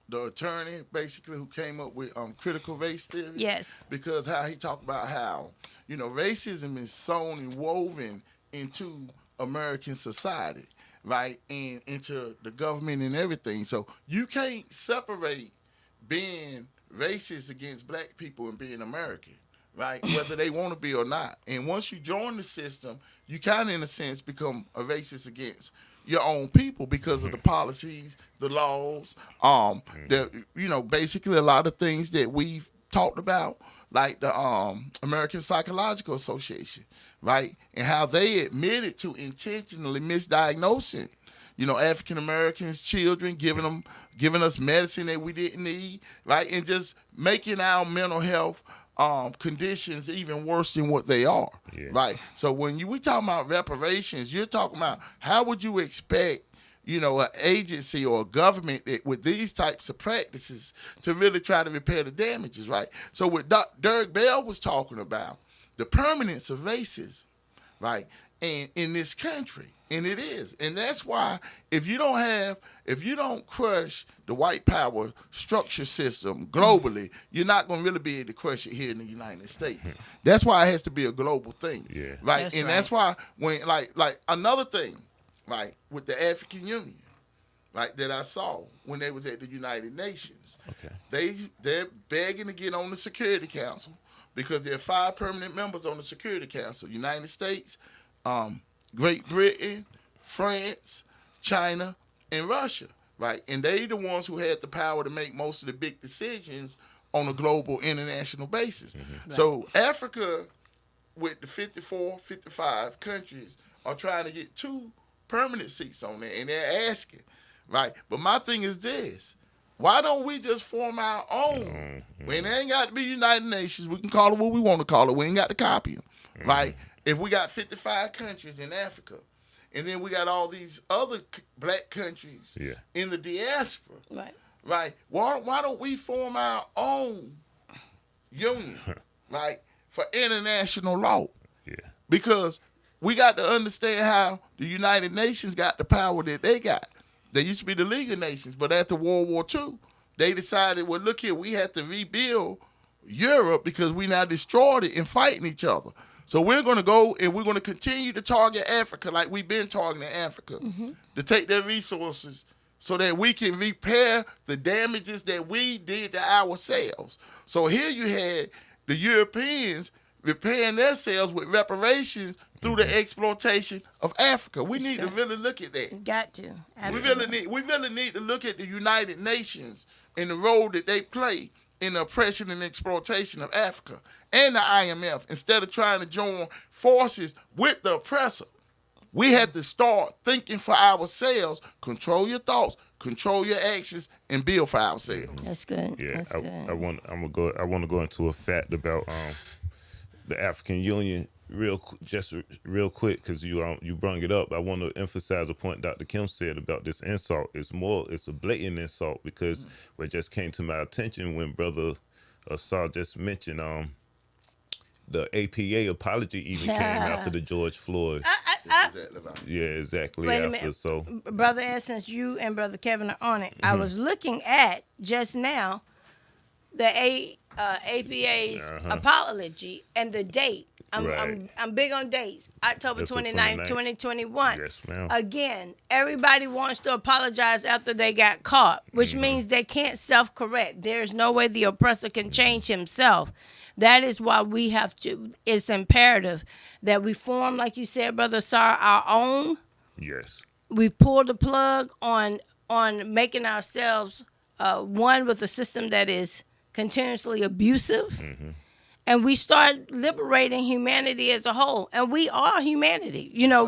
The attorney, basically, who came up with critical race theory. Yes. Because how he talked about how, racism is sewn and woven into American society. Right, and into the government and everything. So you can't separate being racist against black people and being American, right? Whether they want to be or not. And once you join the system, you kind of, in a sense, become a racist against your own people because of the policies, the laws, basically a lot of things that we've talked about, like the American Psychological Association. Right, and how they admitted to intentionally misdiagnosing, African Americans, children, giving us medicine that we didn't need, right, and just making our mental health conditions even worse than what they are, right. So when we talk about reparations, you're talking about how would you expect, an agency or a government with these types of practices to really try to repair the damages, right? So what Derek Bell was talking about, the permanence of racism, right? And in this country, and it is, and that's why if you don't crush the white power structure system globally, you're not going to really be able to crush it here in the United States. That's why it has to be a global thing, Yeah. right? That's and right. that's why when like another thing, right, with the African Union, right, that I saw when they was at the United Nations, Okay. they're begging to get on the Security Council because there are 5 permanent members on the Security Council: United States, Great Britain, France, China, and Russia, right? And they the ones who had the power to make most of the big decisions on a global international basis. So Africa, with the 54, 55 countries, are trying to get 2 permanent seats on there, and they're asking, right? But my thing is this: why don't we just form our own? We ain't got to be United Nations. We can call it what we want to call it. We ain't got to copy them, right? If we got 55 countries in Africa, and then we got all these other black countries in the diaspora, right? Why don't we form our own union, right, for international law? Yeah. Because we got to understand how the United Nations got the power that they got. They used to be the League of Nations, but after World War II, they decided, well, look here, we have to rebuild Europe because we now destroyed it and fighting each other. So we're going to go and we're going to continue to target Africa like we've been targeting Africa, to take their resources so that we can repair the damages that we did to ourselves. So here you had the Europeans repairing themselves with reparations through the exploitation of Africa. We need to really look at that. Got to. We really need to look at the United Nations and the role that they play in the oppression and exploitation of Africa and the IMF, instead of trying to join forces with the oppressor. We have to start thinking for ourselves, control your thoughts, control your actions, and build for ourselves. That's good. Yeah, That's good. I want to go into a fact about the African Union real quick, because you brought it up. I want to emphasize a point Dr. Kim said about this insult. It's a blatant insult, because what just came to my attention when Brother Ausar just mentioned the APA apology even came after the George Floyd. Yeah, exactly. Wait a after. minute. So Brother Escents, you and Brother Kevin are on it. I was looking at just now the APA's apology and the date. I'm big on dates. October 29th, 2021. Yes, ma'am. Again, everybody wants to apologize after they got caught, which means they can't self-correct. There's no way the oppressor can change himself. That is why we have to, it's imperative that we form, like you said, Brother Ausar, our own. yes. We pull the plug on making ourselves one with a system that is continuously abusive. And we start liberating humanity as a whole. And we are humanity. You know,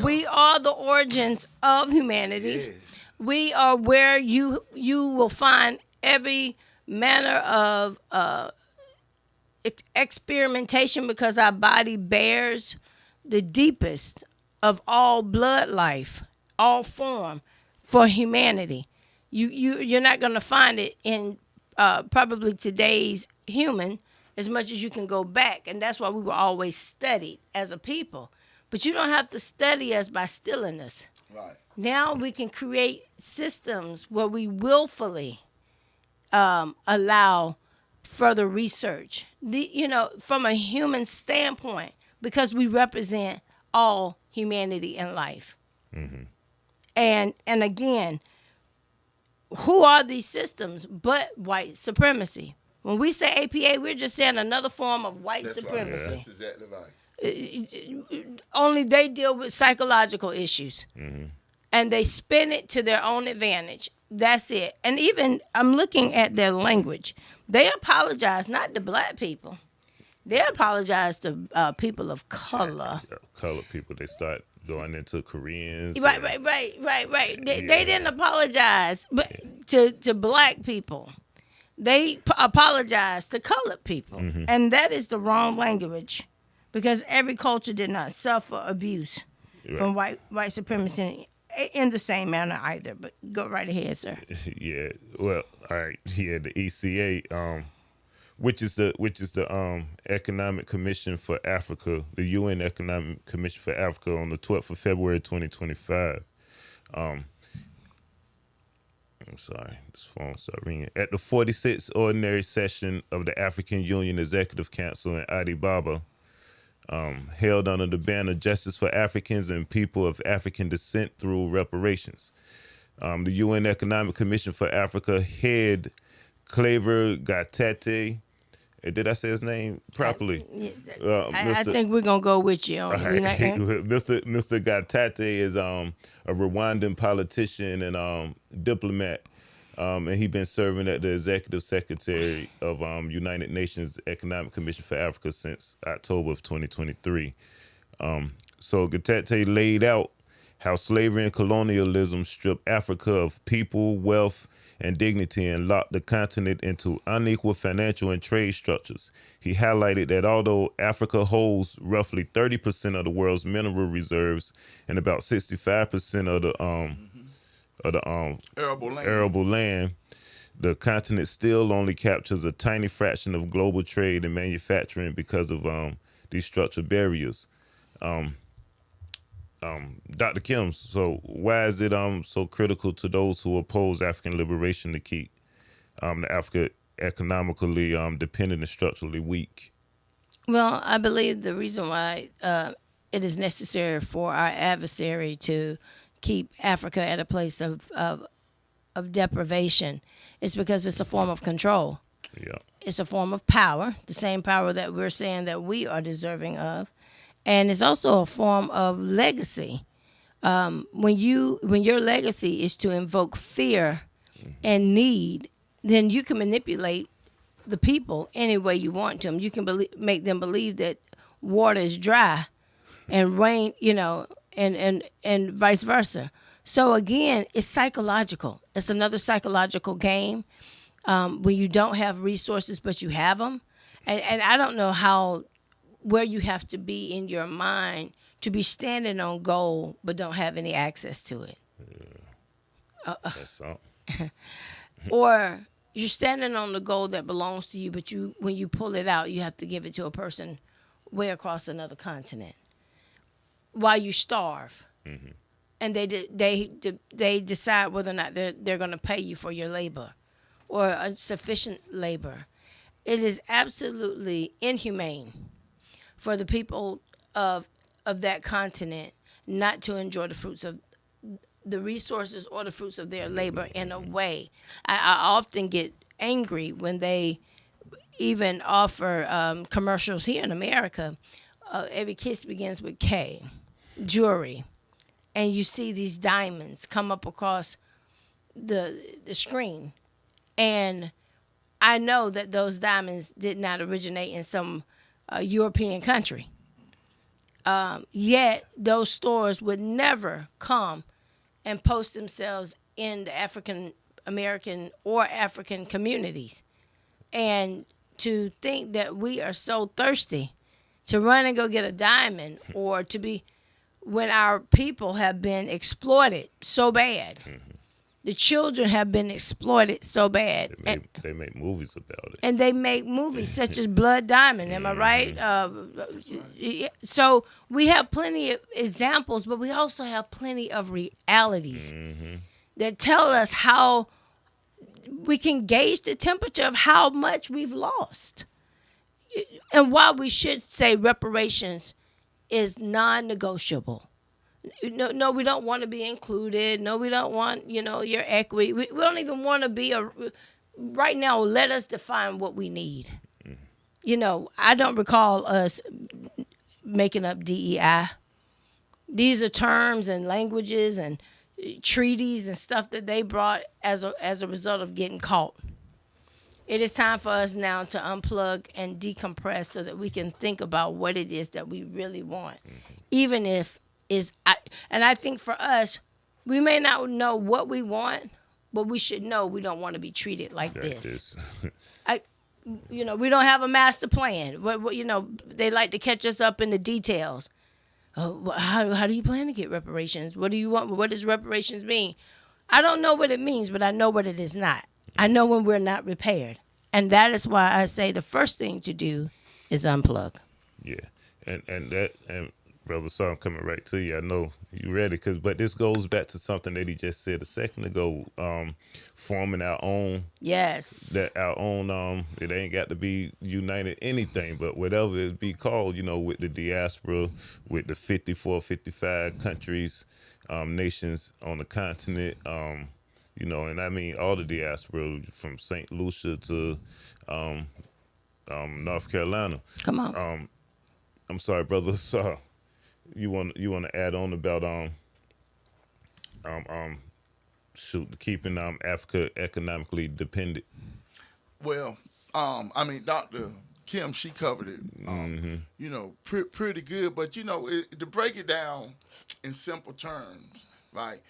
we are the origins of humanity. Yes. We are where you will find every manner of experimentation, because our body bears the deepest of all blood life, all form for humanity. You're not going to find it in probably today's human as much as you can go back. And that's why we were always studied as a people. But you don't have to study us by stealing us. Right. Now we can create systems where we willfully allow further research, from a human standpoint, because we represent all humanity and life. And again, who are these systems but white supremacy? When we say APA, we're just saying another form of white supremacy. Right. That's exactly right. Only they deal with psychological issues. And they spin it to their own advantage. That's it. And even I'm looking at their language. They apologize not to black people. They apologize to people of color. Colored people, they start going into Koreans. Right. They didn't apologize to black people. They apologize to colored people. And that is the wrong language, because every culture did not suffer abuse from white supremacy in the same manner either. But go right ahead, sir. Yeah. Well, all right. Yeah, the ECA. which is the Economic Commission for Africa, the UN Economic Commission for Africa, on the 12th of February 2025. I'm sorry, this phone started ringing. At the 46th ordinary session of the African Union Executive Council in Addis Ababa, held under the banner Justice for Africans and People of African Descent Through Reparations. The UN Economic Commission for Africa head Claver Gatete. Did I say his name properly? I think we're gonna go with you on it. Mr. Gatete is a Rwandan politician and diplomat, and he's been serving as the executive secretary of United Nations Economic Commission for Africa since October of 2023. So Gatete laid out how slavery and colonialism stripped Africa of people, wealth, and dignity and locked the continent into unequal financial and trade structures. He highlighted that although Africa holds roughly 30% of the world's mineral reserves and about 65% of the arable land, the continent still only captures a tiny fraction of global trade and manufacturing because of these structural barriers. Dr. Kim, so why is it so critical to those who oppose African liberation to keep the Africa economically dependent and structurally weak? Well, I believe the reason why it is necessary for our adversary to keep Africa at a place of deprivation is because it's a form of control. Yeah. It's a form of power, the same power that we're saying that we are deserving of. And it's also a form of legacy. When your legacy is to invoke fear and need, then you can manipulate the people any way you want to. You can make them believe that water is dry, and rain, and vice versa. So again, it's psychological. It's another psychological game. When you don't have resources, but you have them, and I don't know where you have to be in your mind to be standing on gold but don't have any access to it. Yeah. That's something. Or you're standing on the gold that belongs to you, but when you pull it out, you have to give it to a person way across another continent while you starve. Mm-hmm. And they decide whether or not they're going to pay you for your labor or sufficient labor. It is absolutely inhumane for the people of that continent not to enjoy the fruits of the resources or the fruits of their labor in a way. I often get angry when they even offer commercials here in America. Every kiss begins with K, jewelry. And you see these diamonds come up across the screen. And I know that those diamonds did not originate in some European country. Yet those stores would never come and post themselves in the African American or African communities. And to think that we are so thirsty to run and go get a diamond or to be, when our people have been exploited so bad. The children have been exploited so bad. They make movies about it. And they make movies such as Blood Diamond, am I right? So we have plenty of examples, but we also have plenty of realities that tell us how we can gauge the temperature of how much we've lost. And why we should say reparations is non-negotiable. No, we don't want to be included. No, we don't want, your equity. We don't even want to be right now, let us define what we need. I don't recall us making up DEI. These are terms and languages and treaties and stuff that they brought as a result of getting caught. It is time for us now to unplug and decompress so that we can think about what it is that we really want. Even if I think for us, we may not know what we want, but we should know we don't want to be treated like this. We don't have a master plan. They like to catch us up in the details. How do you plan to get reparations? What do you want? What does reparations mean? I don't know what it means, but I know what it is not. I know when we're not repaired. And that is why I say the first thing to do is unplug. Yeah, and Brother Ausar, I'm coming right to you. I know you ready, but this goes back to something that he just said a second ago. Forming our own. Yes. Our own. It ain't got to be united anything, but whatever it be called. With the diaspora, with the 54, 55 countries, nations on the continent. And I mean all the diaspora from St. Lucia to North Carolina. Come on. I'm sorry, Brother Ausar. You want to add on about keeping Africa economically dependent? Well, I mean, Dr. Kim, she covered it, pretty good. But to break it down in simple terms, right?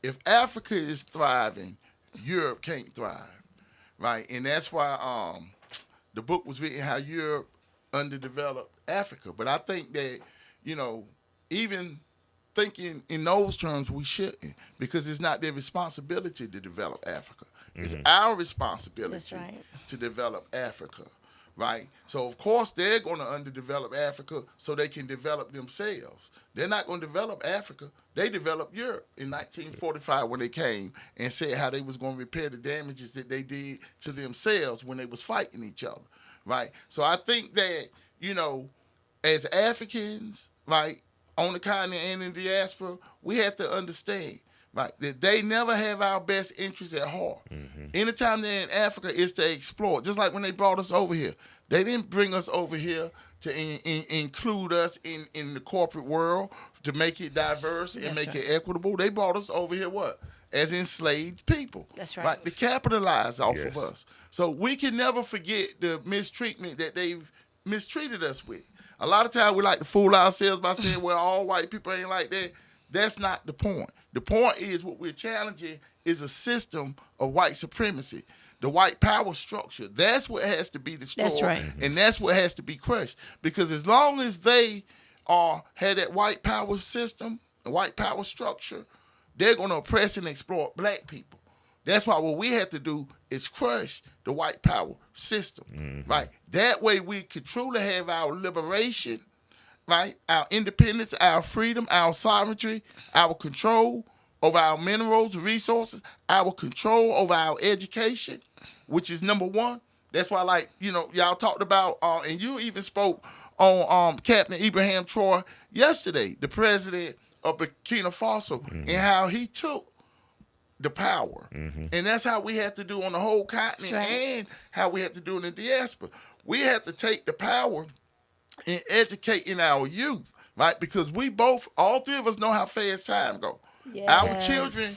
If Africa is thriving, Europe can't thrive, right? And that's why the book was written, How Europe Underdeveloped Africa. But I think that, even thinking in those terms, we shouldn't, because it's not their responsibility to develop Africa. It's our responsibility to develop Africa, right? So, of course, they're going to underdevelop Africa so they can develop themselves. They're not going to develop Africa. They developed Europe in 1945 when they came and said how they was going to repair the damages that they did to themselves when they was fighting each other, right? So I think that, as Africans, right, on the continent and in the diaspora, we have to understand, right, that they never have our best interests at heart. Anytime they're in Africa, it's to explore. Just like when they brought us over here. They didn't bring us over here to include us in the corporate world, to make it diverse and make it equitable. They brought us over here, what? As enslaved people. That's right. To capitalize off of us. So we can never forget the mistreatment that they've mistreated us with. A lot of times we like to fool ourselves by saying, well, all white people ain't like that. That's not the point. The point is what we're challenging is a system of white supremacy, the white power structure. That's what has to be destroyed. That's right. And that's what has to be crushed. Because as long as they had that white power system, white power structure, they're going to oppress and exploit black people. That's why what we have to do is crush the white power system, right? That way we could truly have our liberation, right? Our independence, our freedom, our sovereignty, our control over our minerals, resources, our control over our education, which is number one. That's why, y'all talked about, and you even spoke on Captain Ibrahim Troy yesterday, the president of Burkina Faso, and how he took the power. And that's how we have to do on the whole continent, and how we have to do in the diaspora. We have to take the power and educating our youth, right? Because all three of us know how fast time go. Yes. Our children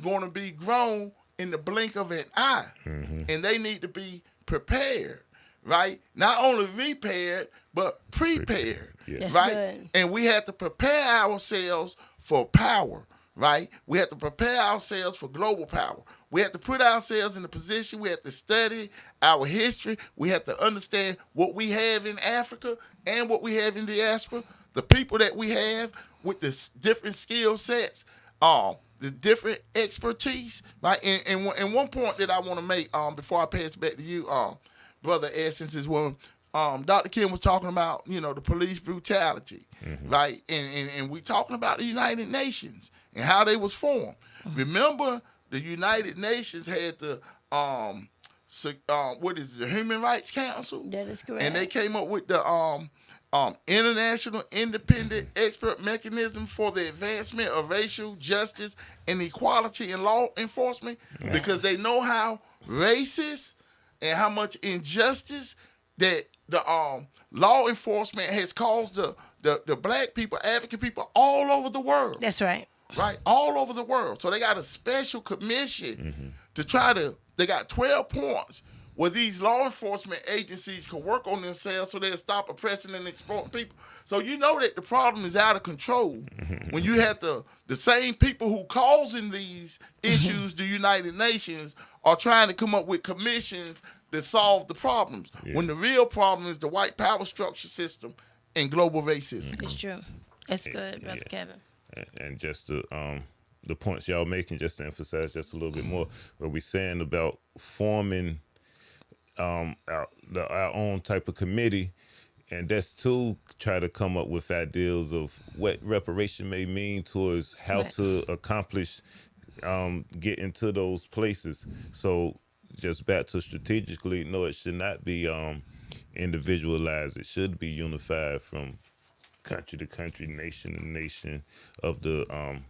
going to be grown in the blink of an eye, and they need to be prepared, right? Not only repaired, but prepared, That's right? good. And we have to prepare ourselves for power, right? We have to prepare ourselves for global power. We have to put ourselves in a position. We have to study our history. We have to understand what we have in Africa and what we have in the diaspora, the people that we have with the different skill sets, the different expertise, right? And one point that I want to make before I pass it back to you, Brother Escents, is when Dr. Kim was talking about, the police brutality, right? And we talking about the United Nations and how they was formed. Remember, the United Nations had the the Human Rights Council. That is correct. And they came up with the International Independent Expert Mechanism for the Advancement of Racial Justice and Equality in Law Enforcement, because they know how racist and how much injustice that the law enforcement has caused the black people, African people all over the world. That's right. Right? All over the world. So they got a special commission to they got 12 points where these law enforcement agencies can work on themselves so they'll stop oppressing and exploiting people. So you know that the problem is out of control when you have the same people who causing these issues, the United Nations, are trying to come up with commissions that solve the problems. When the real problem is the white power structure system and global racism. It's true. It's good, Brother Kevin. And just the points y'all making, just to emphasize just a little bit more, what we're saying about forming our own type of committee, and that's to try to come up with ideas of what reparation may mean towards how Right. to accomplish getting to those places. So just back to strategically, no, it should not be individualized. It should be unified from country to country, nation to nation of the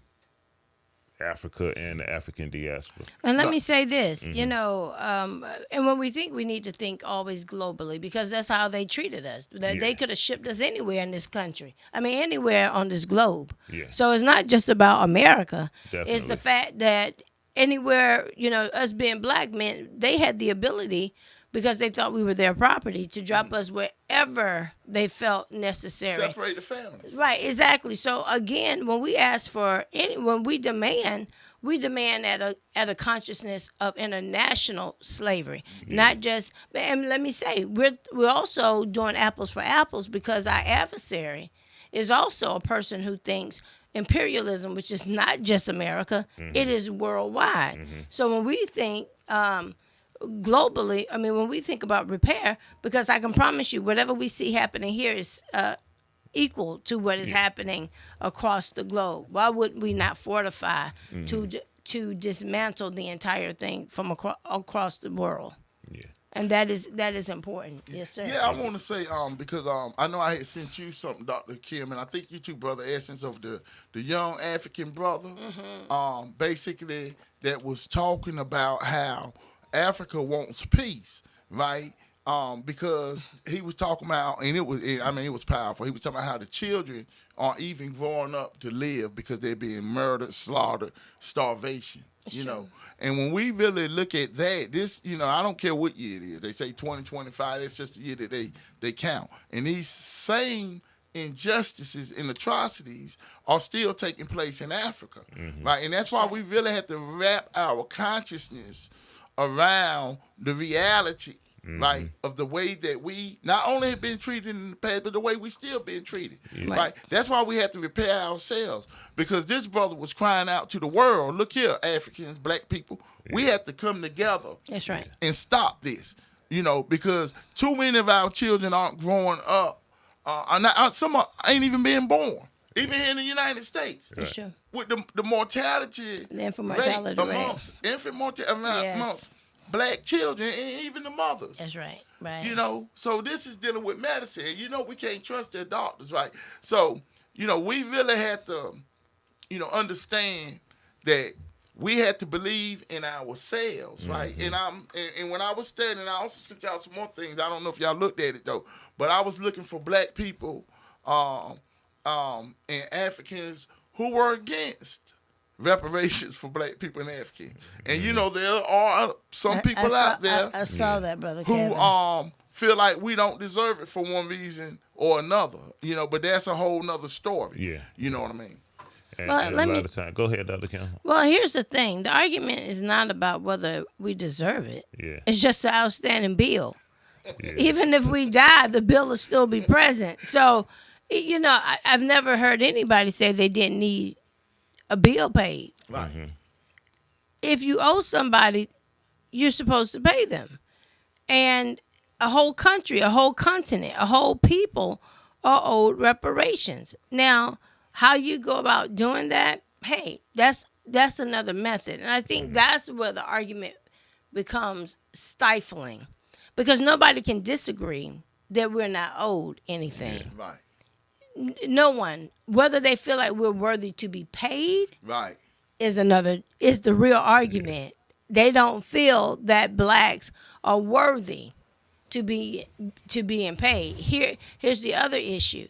Africa and the African diaspora. And let me say this, and when we think, we need to think always globally, because that's how they treated us. They could have shipped us anywhere in this country. I mean, anywhere on this globe. Yeah. So it's not just about America. It's Definitely. the fact that anywhere, us being black men, they had the ability, because they thought we were their property, to drop us wherever they felt necessary. Separate the families. Right, exactly. So again, when we ask for when we demand at a consciousness of international slavery, not just. And let me say, we're also doing apples for apples, because our adversary is also a person who thinks imperialism, which is not just America, it is worldwide. So when we think globally, I mean, when we think about repair, because I can promise you, whatever we see happening here is equal to what is happening across the globe. Why would we not fortify to dismantle the entire thing from across the world? Yeah. And that is important. Yes, sir. Yeah, I want to say because I know I had sent you something, Dr. Kim, and I think you too, Brother Escents, of the young African brother, basically that was talking about how Africa wants peace, right? Because he was talking about, and it was powerful. He was talking about how the children aren't even growing up to live because they're being murdered, slaughtered, starvation. You know, and when we really look at that, this, I don't care what year it is. They say 2025. It's just the year that they count, and these same injustices and atrocities are still taking place in Africa, right? And that's why we really have to wrap our consciousness around the reality, right, of the way that we not only have been treated in the past, but the way we still being treated, right? That's why we have to repair ourselves, because this brother was crying out to the world, look here, Africans, black people, we have to come together. That's right. And stop this, because too many of our children aren't growing up, some ain't even being born, even here in the United States. That's true. With the mortality, The infant mortality rate. amongst infant mortality amongst black children and even the mothers. That's right. Right. So this is dealing with medicine. We can't trust their doctors, right? So, we really had to, understand that we had to believe in ourselves, right? And when I was studying, I also sent y'all some more things. I don't know if y'all looked at it though, but I was looking for black people and Africans who were against reparations for black people in Africa. And there are some people out there I saw that, Brother who Kevin. feel like we don't deserve it for one reason or another, but that's a whole nother story. Yeah. You know what I mean? And, Well, and let a lot me- of time. Go ahead, Dr. Kim. Well, here's the thing. The argument is not about whether we deserve it. Yeah. It's just an outstanding bill. Yeah. Even if we die, the bill will still be present. So, I've never heard anybody say they didn't need a bill paid. Right. If you owe somebody, you're supposed to pay them. And a whole country, a whole continent, a whole people are owed reparations. Now, how you go about doing that, hey, that's another method. And I think that's where the argument becomes stifling, because nobody can disagree that we're not owed anything. Right. No one, whether they feel like we're worthy to be paid, Right. is the real argument. They don't feel that blacks are worthy to being paid. Here's the other issue.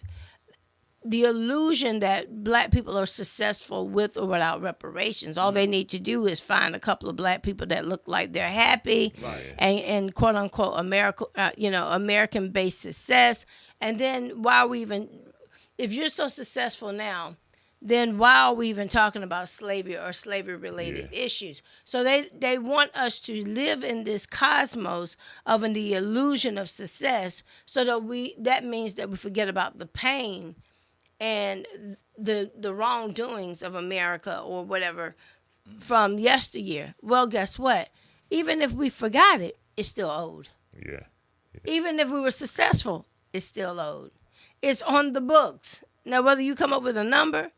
The illusion that black people are successful with or without reparations. All they need to do is find a couple of black people that look like they're happy, and quote unquote American-based success. And then if you're so successful now, then why are we even talking about slavery or slavery-related issues? So they want us to live in this cosmos of the illusion of success, so that means that we forget about the pain and the wrongdoings of America or whatever from yesteryear. Well, guess what? Even if we forgot it, it's still owed. Yeah. Even if we were successful, it's still owed. It's on the books. Now, whether you come up with a number,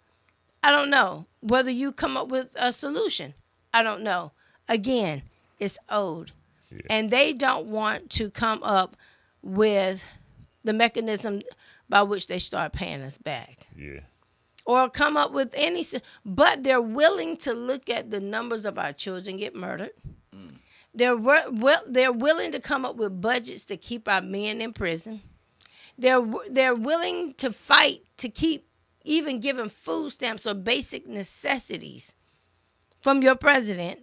I don't know. Whether you come up with a solution, I don't know. Again, it's owed. Yeah. And they don't want to come up with the mechanism by which they start paying us back. Yeah. Or come up with any, but they're willing to look at the numbers of our children get murdered. They're willing to come up with budgets to keep our men in prison. They're willing to fight to keep even giving food stamps or basic necessities from your president.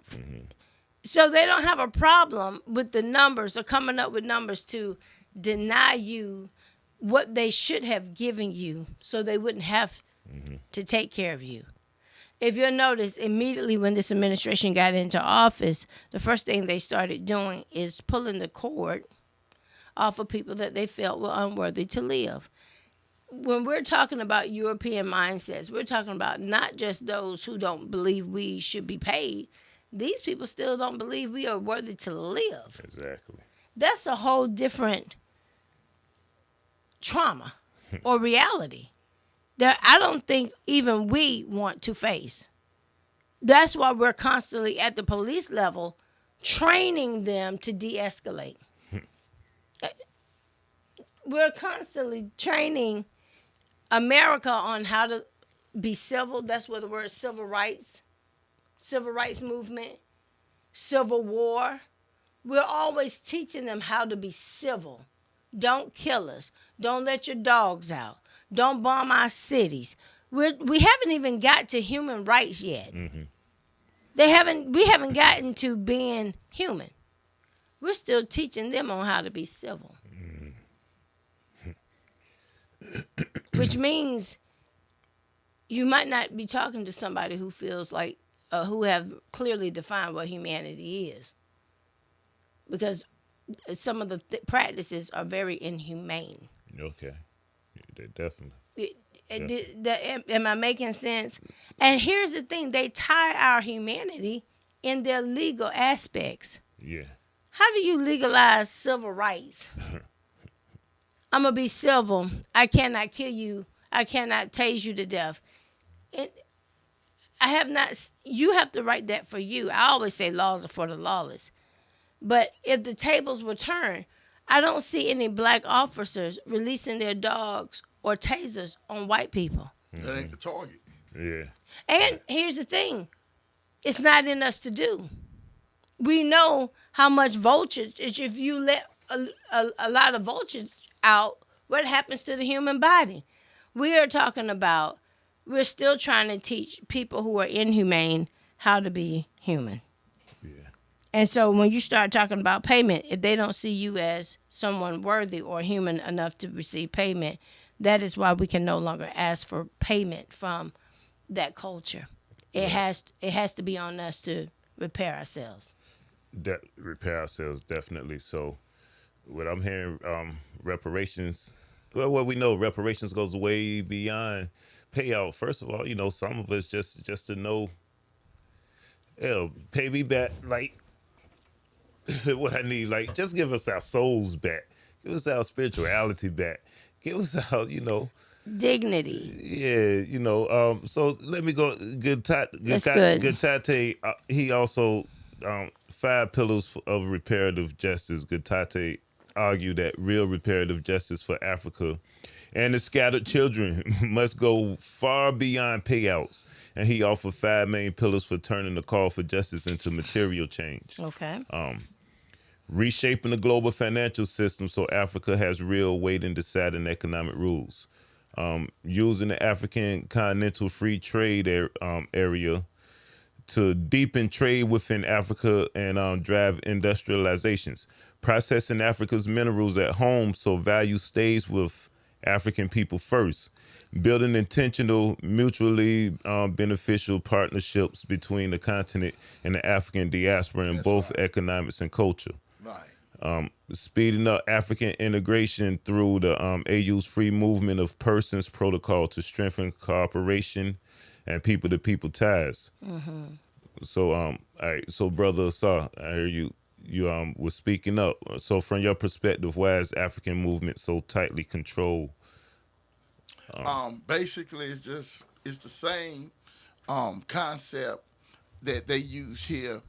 So they don't have a problem with the numbers or coming up with numbers to deny you what they should have given you so they wouldn't have to take care of you. If you'll notice, immediately when this administration got into office, the first thing they started doing is pulling the cord off of people that they felt were unworthy to live. When we're talking about European mindsets, we're talking about not just those who don't believe we should be paid. These people still don't believe we are worthy to live. Exactly. That's a whole different trauma or reality that I don't think even we want to face. That's why we're constantly at the police level training them to de-escalate. We're constantly training America on how to be civil. That's where the word civil rights movement, civil war. We're always teaching them how to be civil. Don't kill us. Don't let your dogs out. Don't bomb our cities. We haven't even got to human rights yet. We haven't gotten to being human. We're still teaching them on how to be civil. Which means you might not be talking to somebody who feels like, who have clearly defined what humanity is. Because some of the practices are very inhumane. Okay. Yeah, definitely. Am I making sense? And here's the thing. They tie our humanity in their legal aspects. Yeah. How do you legalize civil rights? I'm going to be civil. I cannot kill you. I cannot tase you to death. You have to write that for you. I always say laws are for the lawless. But if the tables were turned, I don't see any black officers releasing their dogs or tasers on white people. That ain't the target. Yeah. And here's the thing. It's not in us to do. We know how much voltage, if you let a lot of voltage out, what happens to the human body. We are talking about, we're still trying to teach people who are inhumane how to be human. Yeah. And so when you start talking about payment, if they don't see you as someone worthy or human enough to receive payment, that is why we can no longer ask for payment from that culture. It has to be on us to repair ourselves. Repair ourselves, definitely. So what I'm hearing, reparations, well, what we know, reparations goes way beyond payout. First of all, some of us just to know, pay me back, like, what I need, like, just give us our souls back. Give us our spirituality back. Give us our, dignity. Yeah, so let me go. Good Tate, he also, 5 pillars of reparative justice. Good Tate argued that real reparative justice for Africa and the scattered children must go far beyond payouts. And he offered 5 main pillars for turning the call for justice into material change. Okay. Reshaping the global financial system so Africa has real weight in deciding economic rules. Using the African continental free trade area to deepen trade within Africa and drive industrializations. Processing Africa's minerals at home so value stays with African people first. Building intentional, mutually beneficial partnerships between the continent and the African diaspora in both economics and culture. Right. Speeding up African integration through the AU's free movement of persons protocol to strengthen cooperation and people-to-people ties. So, all right, so Brother Ausar, I hear you was speaking up. So from your perspective, why is African movement so tightly controlled? Basically, it's the same concept that they use here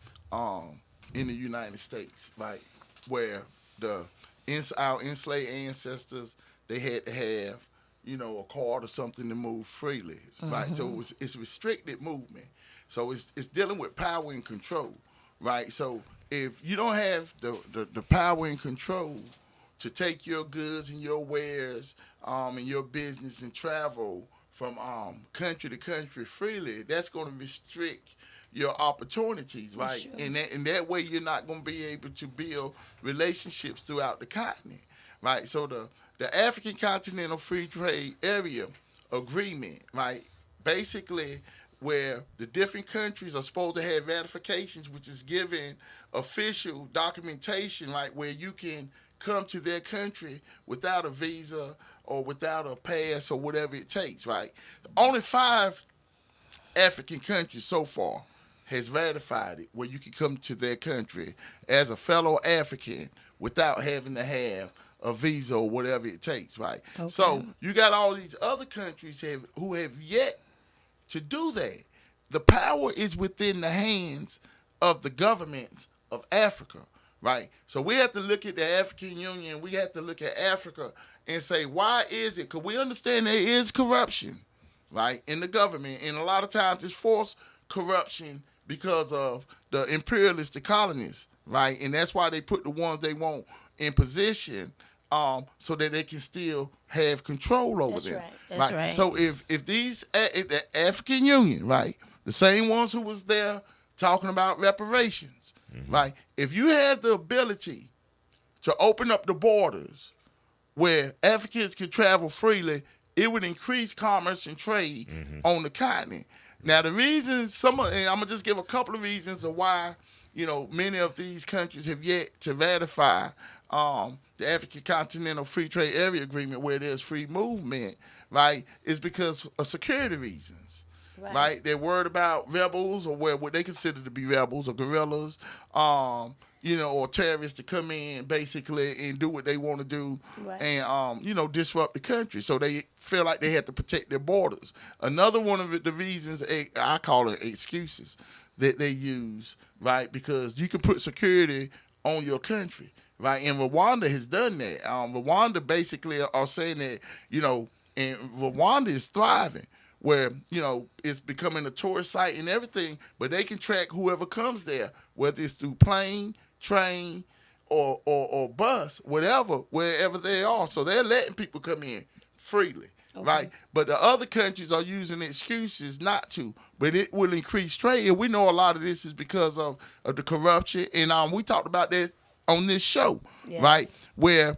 in the United States, right? Where our enslaved ancestors, they had to have, a card or something to move freely, right? So it's restricted movement. So it's dealing with power and control, right? So if you don't have the power and control to take your goods and your wares and your business and travel from country to country freely, that's going to restrict your opportunities, right? Sure. And that way you're not going to be able to build relationships throughout the continent, right? So the African Continental Free Trade Area Agreement, right, basically where the different countries are supposed to have ratifications, which is giving official documentation, right, where you can come to their country without a visa or without a pass or whatever it takes, right? Only 5 African countries so far has ratified it, where you can come to their country as a fellow African without having to have a visa or whatever it takes, right? Okay. So you got all these other countries who have yet to do that. The power is within the hands of the governments of Africa, right? So we have to look at the African Union, we have to look at Africa and say, why is it? Because we understand there is corruption, right, in the government, and a lot of times it's forced corruption because of the imperialists, the colonists, right? And that's why they put the ones they want in position so that they can still have control over them. Right. That's right. So if these the African Union, right, the same ones who was there talking about reparations, right, if you have the ability to open up the borders where Africans can travel freely, it would increase commerce and trade on the continent. Now the reasons, and I'm gonna just give a couple of reasons of why many of these countries have yet to ratify the African Continental Free Trade Area Agreement, where there's free movement, right, is because of security reasons, right? They're worried about rebels or what they consider to be rebels or guerrillas, or terrorists to come in basically and do what they want to do, and disrupt the country. So they feel like they have to protect their borders. Another one of the reasons, I call it excuses, that they use, right, because you can put security on your country, right? And Rwanda has done that. Rwanda basically are saying that, and Rwanda is thriving, where, it's becoming a tourist site and everything, but they can track whoever comes there, whether it's through plane, train, or bus, whatever, wherever they are. So they're letting people come in freely. Okay. Right, but the other countries are using excuses not to, but it will increase trade, and we know a lot of this is because of the corruption, and we talked about that on this show, right, where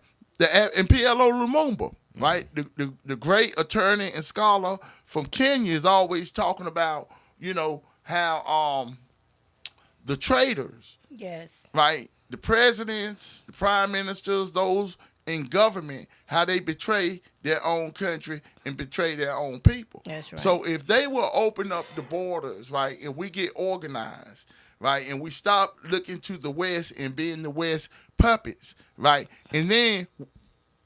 and PLO Lumumba, right, the great attorney and scholar from Kenya is always talking about, how the traitors, right, the presidents, the prime ministers, those in government, how they betray their own country and betray their own people. That's right. So if they will open up the borders, right, and we get organized, right, and we stop looking to the West and being the West puppets, right, and then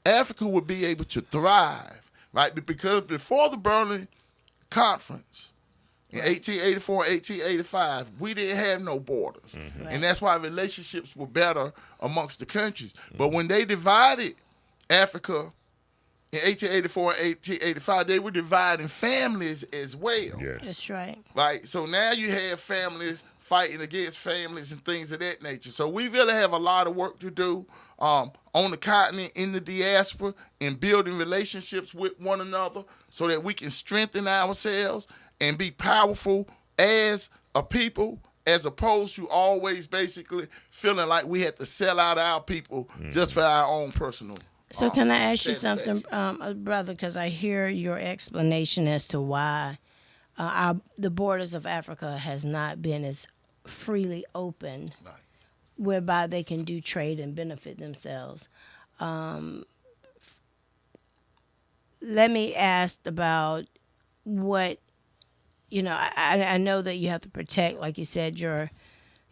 Africa would be able to thrive, right, because before the Berlin Conference in 1884, 1885, we didn't have no borders. And that's why relationships were better amongst the countries. But when they divided Africa in 1884 and 1885, they were dividing families as well. Yes. That's right. Right? So now you have families fighting against families and things of that nature. So we really have a lot of work to do on the continent, in the diaspora, in building relationships with one another so that we can strengthen ourselves and be powerful as a people, as opposed to always basically feeling like we had to sell out our people just for our own personal. So can I ask you something, satisfaction. brother, because I hear your explanation as to why the borders of Africa has not been as freely open, whereby they can do trade and benefit themselves. Let me ask about what, I know that you have to protect, like you said, your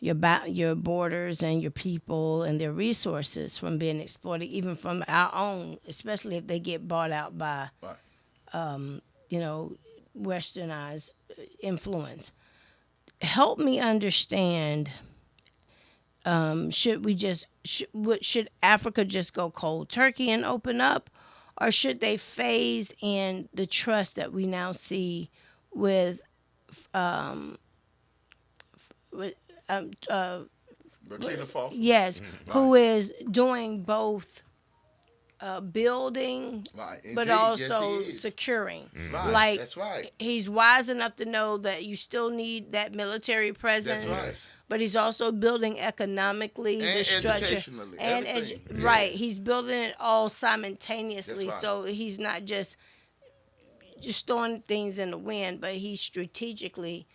your borders and your people and their resources from being exploited, even from our own, especially if they get bought out by, Right. westernized influence. Help me understand. Should Africa just go cold turkey and open up, or should they phase in the trust that we now see with Burkina Faso. yes, Right. who is doing both building, Right. but Indeed. also Yes, he is. securing. Right. Like That's right. he's wise enough to know that you still need that military presence. That's right. But he's also building economically And the structure educationally, and everything. right. Yes. He's building it all simultaneously, That's right. so he's not just throwing things in the wind, but he's strategically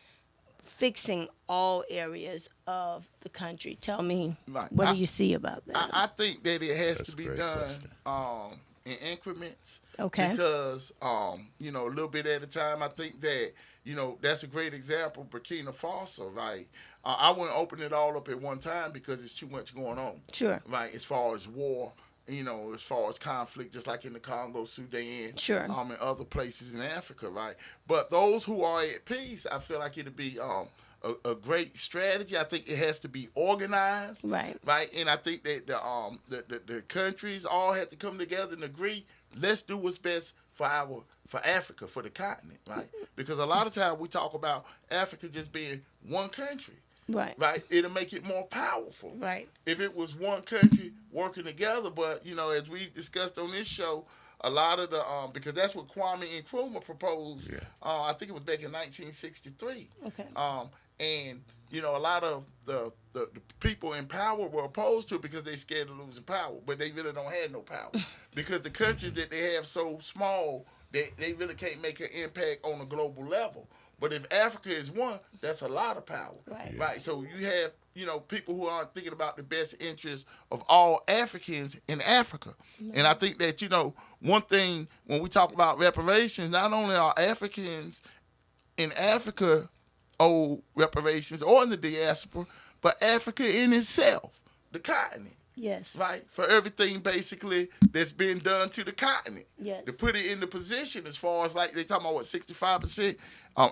fixing all areas of the country. Tell me, Right. what do you see about that? I think that it has That's to a be great done question. in increments. Okay. Because a little bit at a time. I think that that's a great example. Burkina Faso, right? I wouldn't open it all up at one time because it's too much going on. Sure. Right. As far as war, as far as conflict, just like in the Congo, Sudan, Sure. and other places in Africa, right? But those who are at peace, I feel like it'll be a great strategy. I think it has to be organized, Right. right? And I think that the countries all have to come together and agree. Let's do what's best for Africa, for the continent, right? Because a lot of times we talk about Africa just being one country, Right. right? It'll make it more powerful, Right. if it was one country working together. But as we discussed on this show, a lot of the because that's what Kwame Nkrumah proposed. Yeah. I think it was back in 1963. Okay. And a lot of the people in power were opposed to it because they scared of losing power, but they really don't have no power because the countries that they have so small that they really can't make an impact on a global level. But if Africa is one, that's a lot of power, Right. Yeah. right? So you have people who aren't thinking about the best interests of all Africans in Africa. And I think that one thing when we talk about reparations, not only are Africans in Africa owe reparations or in the diaspora, but Africa in itself, the continent, Yes. right? For everything basically that's been done to the continent. Yes. To put it in the position as far as like they talking about 65%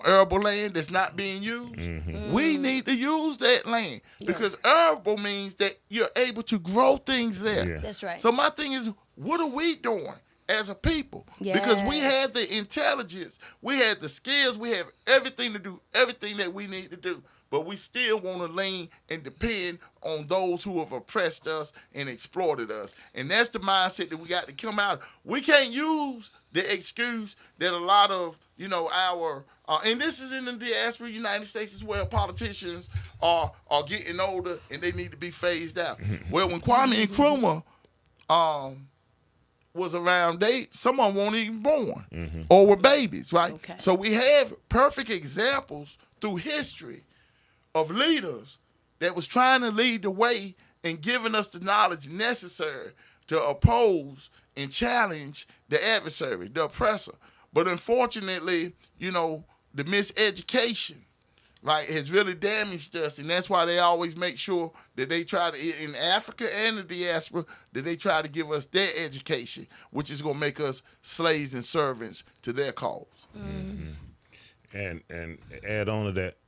arable land that's not being used. We need to use that land because arable means that you're able to grow things there. Yeah. That's right. So my thing is, what are we doing as a people? Because we Yes. had the intelligence, we had the skills, we have everything to do everything that we need to do. But we still want to lean and depend on those who have oppressed us and exploited us. And that's the mindset that we got to come out of. We can't use the excuse that a lot of, our, and this is in the diaspora, United States as well, politicians are getting older and they need to be phased out. Well, when Kwame Nkrumah was around, some of them weren't even born or were babies, right? Okay. So we have perfect examples through history of leaders that was trying to lead the way and giving us the knowledge necessary to oppose and challenge the adversary, the oppressor. But unfortunately, the miseducation, right, has really damaged us, and that's why they always make sure that they try to, in Africa and the diaspora, that they try to give us their education, which is going to make us slaves and servants to their cause. And add on to that,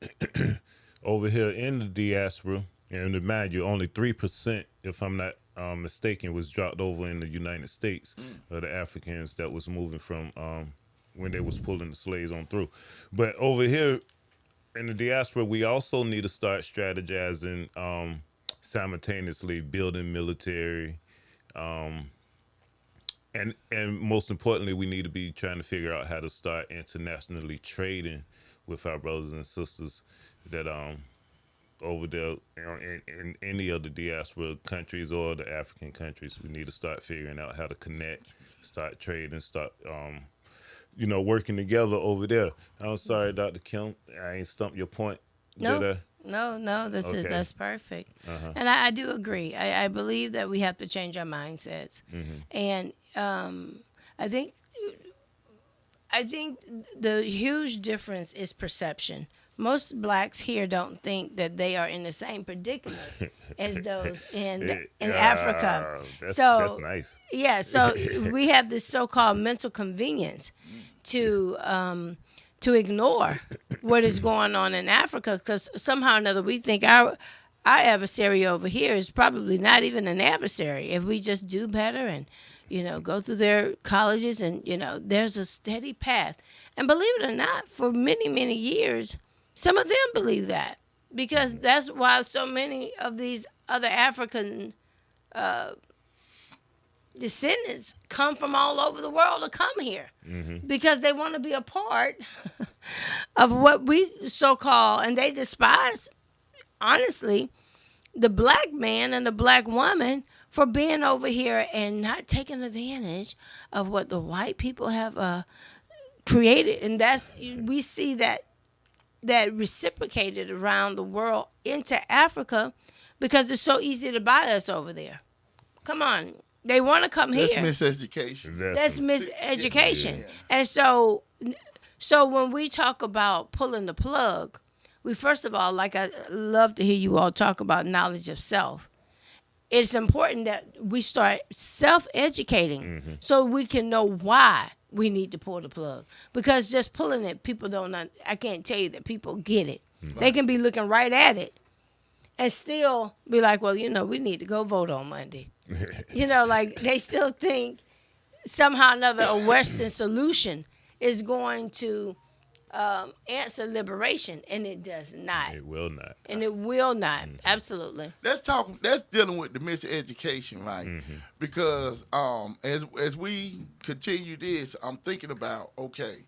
over here in the diaspora, and to mind you, only 3%, if I'm not mistaken, was dropped over in the United States of the Africans that was moving from when they was pulling the slaves on through. But over here in the diaspora, we also need to start strategizing simultaneously, building military, and most importantly, we need to be trying to figure out how to start internationally trading with our brothers and sisters that over there in any of the diaspora countries or the African countries. We need to start figuring out how to connect, start trading, start working together over there. I'm sorry, Dr. Kim, I ain't stumped your point. No, Did I? no, that's Okay. it. That's perfect. And I do agree. I believe that we have to change our mindsets. And I think the huge difference is perception. most blacks here don't think that they are in the same predicament as those in Africa. That's nice. Yeah, so we have this so-called mental convenience to ignore what is going on in Africa, because somehow or another we think our adversary over here is probably not even an adversary. If we just do better and go through their colleges, and there's a steady path. And believe it or not, for many, many years, some of them believe that, because that's why so many of these other African descendants come from all over the world to come here, because they want to be a part of what we so-called, and they despise, honestly, the black man and the black woman for being over here and not taking advantage of what the white people have created. And we see that reciprocated around the world into Africa, because it's so easy to buy us over there. Come on. They want to come That's here. miseducation. That's miseducation. Yeah. And so when we talk about pulling the plug, we first of all, like I love to hear you all talk about knowledge of self. It's important that we start self-educating so we can know why we need to pull the plug. Because just pulling it, people don't. I can't tell you that people get it. Right. They can be looking right at it and still be like, well, we need to go vote on Monday. Like they still think somehow or another a Western solution is going to answer liberation, and it does not. It will not. And it will not. Absolutely. That's dealing with the miseducation, right? Because as we continue this, I'm thinking about, okay,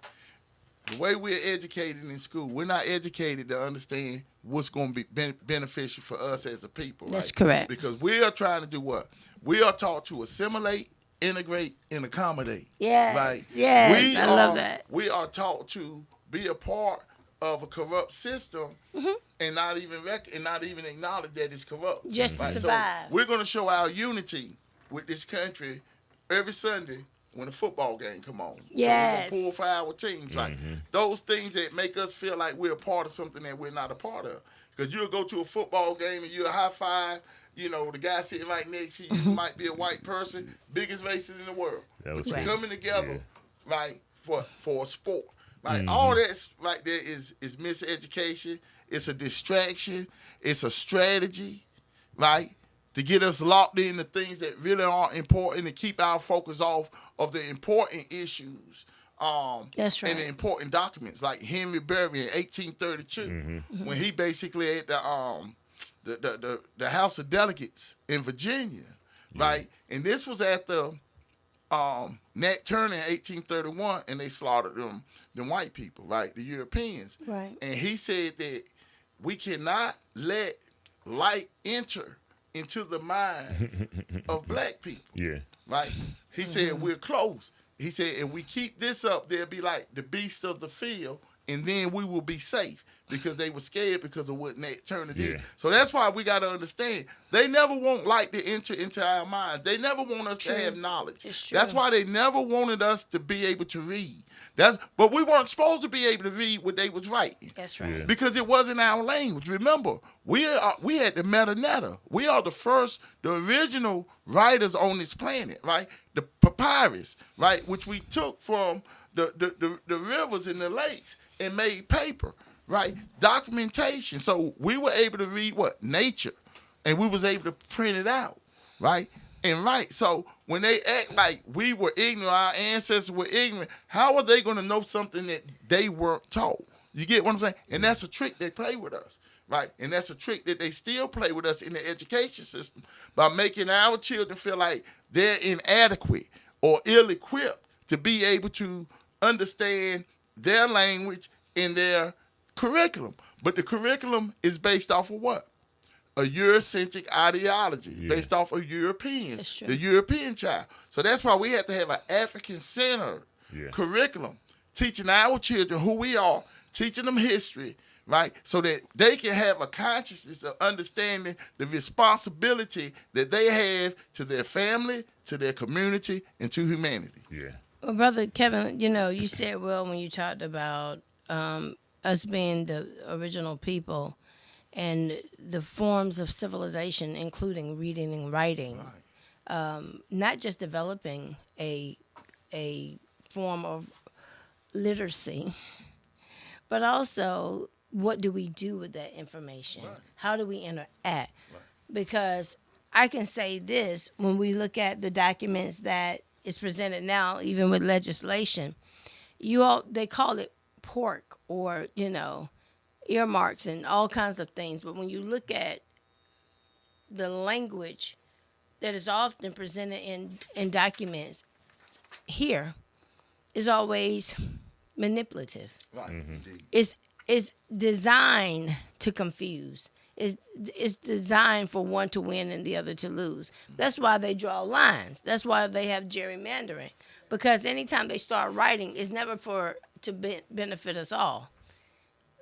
the way we're educated in school, we're not educated to understand what's going to be beneficial for us as a people. That's right? correct. Because we are trying to do what? We are taught to assimilate, integrate, and accommodate. Yes. Right? Yes. I love that. We are taught to be a part of a corrupt system and not even acknowledge that it's corrupt. Just to survive. So we're going to show our unity with this country every Sunday when the football game come on. Yes. We're going to pull for our teams. Like those things that make us feel like we're a part of something that we're not a part of. Because you'll go to a football game and you'll high five, the guy sitting right next to you might be a white person, biggest races in the world. But you're coming together, right, for a sport. Like all that's right there is miseducation. It's a distraction. It's a strategy, right, to get us locked into things that really aren't important and keep our focus off of the important issues. That's right. And the important documents, like Henry Berry in 1832, when he basically had the House of Delegates in Virginia, right, and this was at the Nat Turner in 1831, and they slaughtered them white people, right, the Europeans. Right. And he said that we cannot let light enter into the minds of black people. Yeah. Right? He said we're close. He said if we keep this up, they'll be like the beast of the field, and then we will be safe. Because they were scared because of what Nat Turner did. Yeah. So that's why we got to understand, they never want light to enter into our minds. They never want us to have knowledge. It's true. That's why they never wanted us to be able to read. But we weren't supposed to be able to read what they was writing. That's right. Yeah. Because it wasn't our language. Remember, we had the metanetta. We are the original writers on this planet, right? The papyrus, right, which we took from the rivers and the lakes and made paper. Right, documentation. So we were able to read nature, and we was able to print it out, right, and write. So when they act like we were ignorant, our ancestors were ignorant, how are they going to know something that they weren't taught? You get what I'm saying? And that's a trick they play with us, right? And that's a trick that they still play with us in the education system by making our children feel like they're inadequate or ill-equipped to be able to understand their language and their curriculum. But the curriculum is based off of what? A Eurocentric ideology based off of Europeans, the European child. So that's why we have to have an African-centered curriculum, teaching our children who we are, teaching them history, right? So that they can have a consciousness of understanding the responsibility that they have to their family, to their community, and to humanity. Yeah. Well, Brother Kevin, you said, well, when you talked about us being the original people and the forms of civilization, including reading and writing, not just developing a form of literacy, but also what do we do with that information? How do we interact? Because I can say this, when we look at the documents that is presented now, even with legislation, they call it pork or, earmarks and all kinds of things. But when you look at the language that is often presented in documents here is always manipulative. Right. Indeed. It's designed to confuse. It's designed for one to win and the other to lose. That's why they draw lines. That's why they have gerrymandering. Because anytime they start writing, it's never to benefit us all.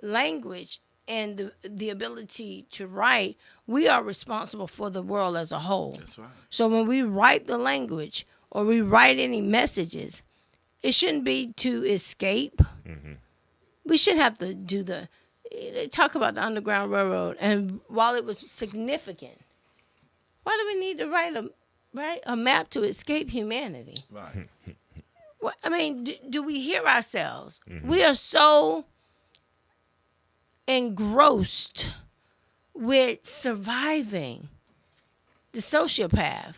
Language and the ability to write, we are responsible for the world as a whole. That's right. So when we write the language or we write any messages, it shouldn't be to escape. Mm-hmm. We shouldn't have to do they talk about the Underground Railroad, and while it was significant, why do we need to write a map to escape humanity? Right. Well, I mean, do we hear ourselves? Mm-hmm. We are so engrossed with surviving the sociopath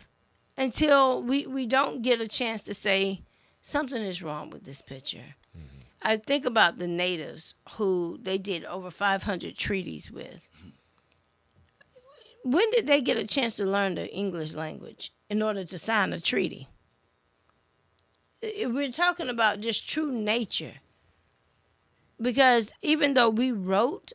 until we don't get a chance to say something is wrong with this picture. Mm-hmm. I think about the natives who they did over 500 treaties with. When did they get a chance to learn the English language in order to sign a treaty? If we're talking about just true nature, because even though we wrote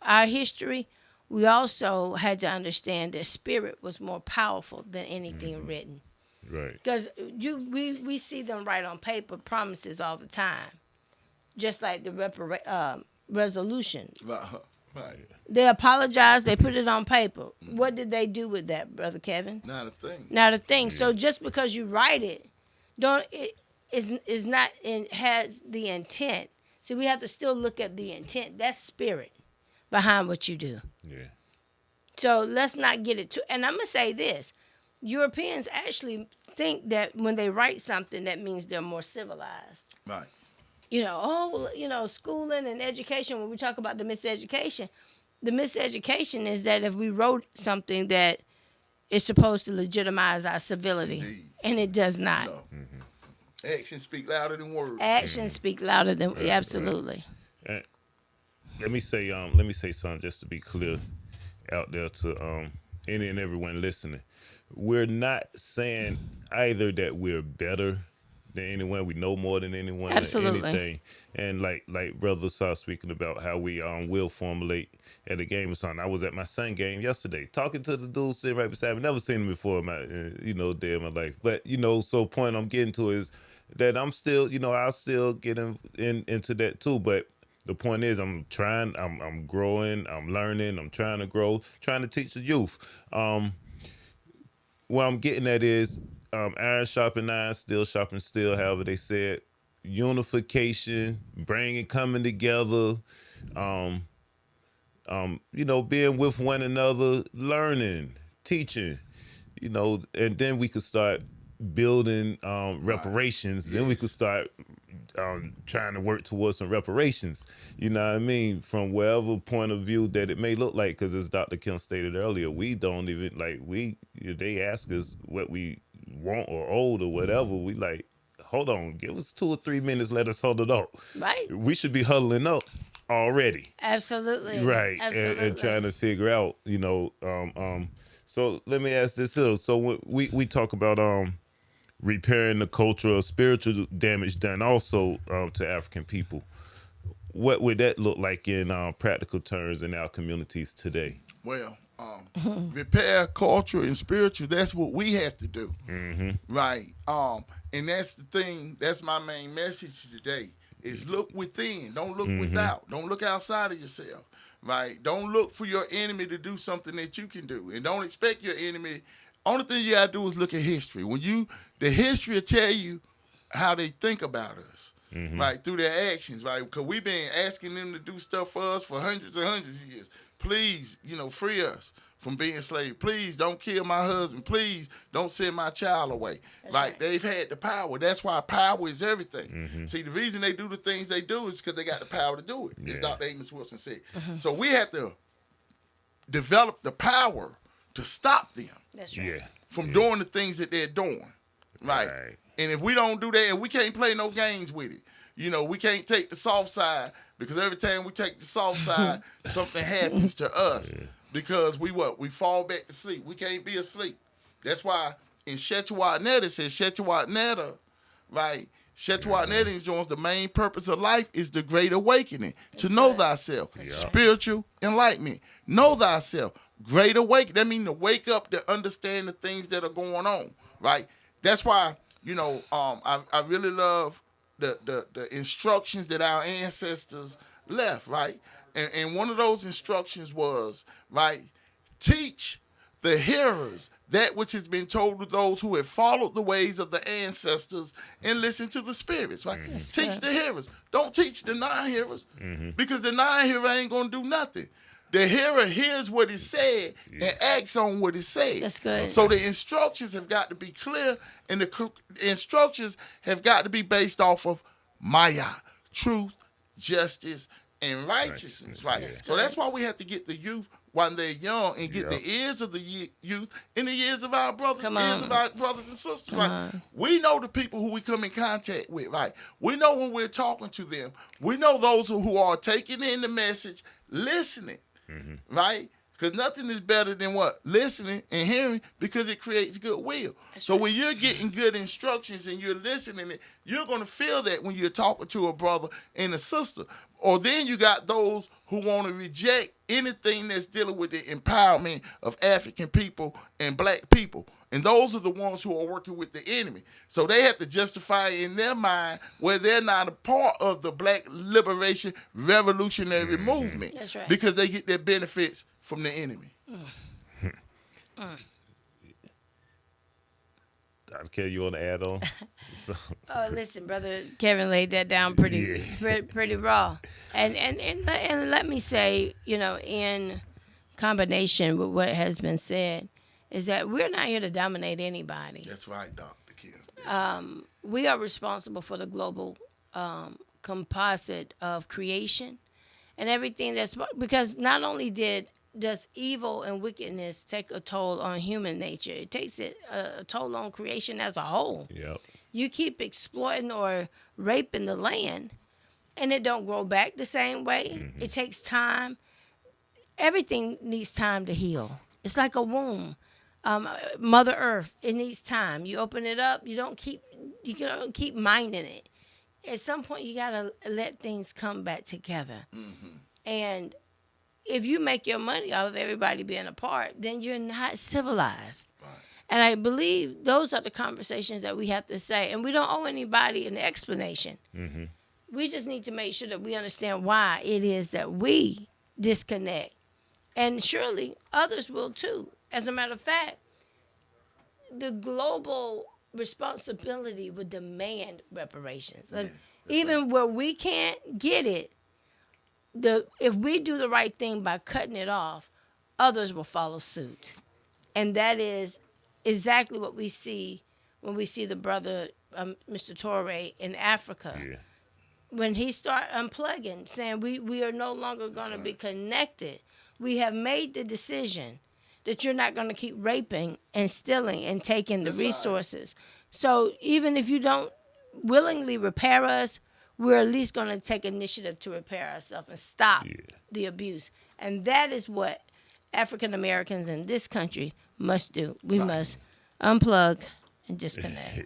our history, we also had to understand that spirit was more powerful than anything written. Right. Because we see them write on paper promises all the time, just like the resolution. Right. They apologized. They put it on paper. What did they do with that, Brother Kevin? Not a thing. Not a thing. So just because you write it, is not has the intent. So we have to still look at the intent. That's spirit behind what you do. Yeah. So let's not get it too. And I'm gonna say this: Europeans actually think that when they write something, that means they're more civilized. Right. Schooling and education. When we talk about the miseducation is that if we wrote something that is supposed to legitimize our civility, Indeed. and it does not. No. Mm-hmm. Actions speak louder than words. Actions speak louder than absolutely. And let me say something just to be clear out there to any and everyone listening. We're not saying either that we're better than anyone, we know more than anyone, Absolutely. or anything. And like Brother Ausar speaking about how we will formulate at a game or something. I was at my son game yesterday, talking to the dude sitting right beside me. Never seen him before in my day of my life. But so point I'm getting to is that I'm still, I'll still get into that too. But the point is, I'm growing, I'm learning, I'm trying to grow, trying to teach the youth. What I'm getting at is iron sharpen iron, steel sharpen steel, however they said, unification, coming together, being with one another, learning, teaching, and then we could start building reparations. Then we could start trying to work towards some reparations, you know what I mean, from wherever point of view that it may look like, because as Dr. Kim stated earlier, we don't even, they ask us what we want or old or whatever, we like, hold on, give us 2 or 3 minutes, let us hold it up. Right. We should be huddling up already. Absolutely. Right. Absolutely. And trying to figure out, so let me ask this here. So we talk about repairing the cultural, spiritual damage done also to African people. What would that look like in practical terms in our communities today? Well, repair culture and spiritual, that's what we have to do. Mm-hmm. Right. And that's the thing, that's my main message today, is look within, don't look without. Don't look outside of yourself. Right. Don't look for your enemy to do something that you can do. And don't expect your enemy. Only thing you gotta do is look at history. The history will tell you how they think about us. right, through their actions, right? Because we've been asking them to do stuff for us for hundreds and hundreds of years. Please, free us from being slaves. Please don't kill my husband. Please don't send my child away. Right? They've had the power. That's why power is everything. See, the reason they do the things they do is because they got the power to do it, as Dr. Amos Wilson said. So we have to develop the power to stop them That's right. from doing the things that they're doing. Right. And if we don't do that, and we can't play no games with it. We can't take the soft side, because every time we take the soft side, something happens to us. Because we fall back to sleep. We can't be asleep. That's why in Shetawat Netta it says Shetawat Netta, right? Shetawat Netta joins the main purpose of life is the great awakening, to know thyself, spiritual enlightenment. Know thyself, great awakening. That means to wake up, to understand the things that are going on, right? That's why, I really love the instructions that our ancestors left, right? And one of those instructions was, right, teach the hearers that which has been told to those who have followed the ways of the ancestors and listen to the spirits, right? Teach the hearers. Don't teach the non-hearers, because the non-hearer ain't going to do nothing. The hearer hears what is said and acts on what is said. That's good. So the instructions have got to be clear, and the instructions have got to be based off of Maya, truth, justice, and righteousness, right? So that's why we have to get the youth while they're young, and get the ears of the youth in the ears of our brothers, and sisters, right? We know the people who we come in contact with, right? We know when we're talking to them. We know those who are taking in the message, listening, right? Because nothing is better than what? Listening and hearing, because it creates goodwill. So when you're getting good instructions and you're listening, you're going to feel that when you're talking to a brother and a sister. Or then you got those who want to reject anything that's dealing with the empowerment of African people and black people. And those are the ones who are working with the enemy. So they have to justify in their mind where they're not a part of the black liberation revolutionary movement. That's right. Because they get their benefits from the enemy. Dr. Kelly, you want to add on? Oh, listen, Brother Kevin laid that down pretty raw. And let me say, in combination with what has been said, is that we're not here to dominate anybody. That's right, Dr. Kim. We are responsible for the global composite of creation and everything because not only does evil and wickedness take a toll on human nature, it takes a toll on creation as a whole. Yep. You keep exploiting or raping the land, and it don't grow back the same way. It takes time. Everything needs time to heal. It's like a womb. Mother Earth, it needs time. You open it up, you don't keep mining it. At some point, you gotta let things come back together. And if you make your money out of everybody being apart, then you're not civilized. Right. And I believe those are the conversations that we have to say. And we don't owe anybody an explanation. We just need to make sure that we understand why it is that we disconnect. And surely others will too. As a matter of fact, the global responsibility would demand reparations. Even where we can't get it, if we do the right thing by cutting it off, others will follow suit. And that is exactly what we see when we see the brother, Mr. Torre, in Africa. Yeah. When he started unplugging, saying we are no longer going to be connected. We have made the decision that you're not going to keep raping and stealing and taking the resources. So even if you don't willingly repair us, we're at least going to take initiative to repair ourselves and stop the abuse. And that is what African Americans in this country must do. We must unplug and disconnect.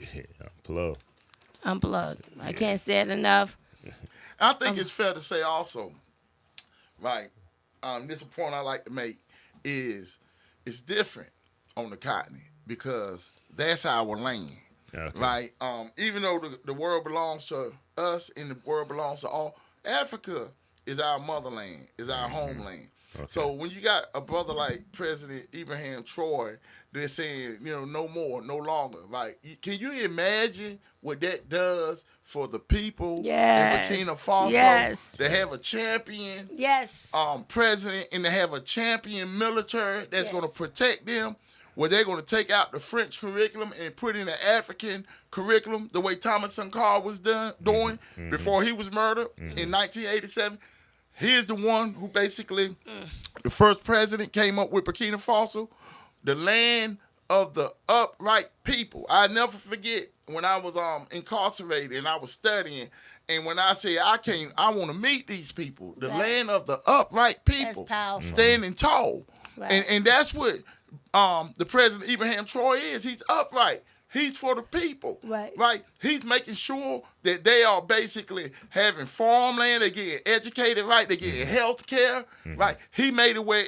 Unplug. I can't say it enough. I think it's fair to say also, right, this point I like to make is it's different on the continent because that's our land. Okay. Right? Even though the world belongs to us and the world belongs to all, Africa is our motherland, is our homeland. So when you got a brother like President Abraham Troy, they're saying, no more, no longer. Like, can you imagine what that does for the people Yes. in Burkina Faso? Yes. To have a champion Yes. president and to have a champion military that's Yes. going to protect them, where they're going to take out the French curriculum and put in the African curriculum the way Thomas Sankara was doing before he was murdered in 1987. He's the one who basically, the first president came up with Burkina Faso, the land of the upright people. I never forget when I was incarcerated and I was studying, and when I say I want to meet these people, the Right. land of the upright people, That's powerful. standing tall, Right. and that's what the President Abraham Troy is. He's upright. He's for the people. Right. He's making sure that they are basically having farmland, they're getting educated, right? They're getting health care, right? He made it where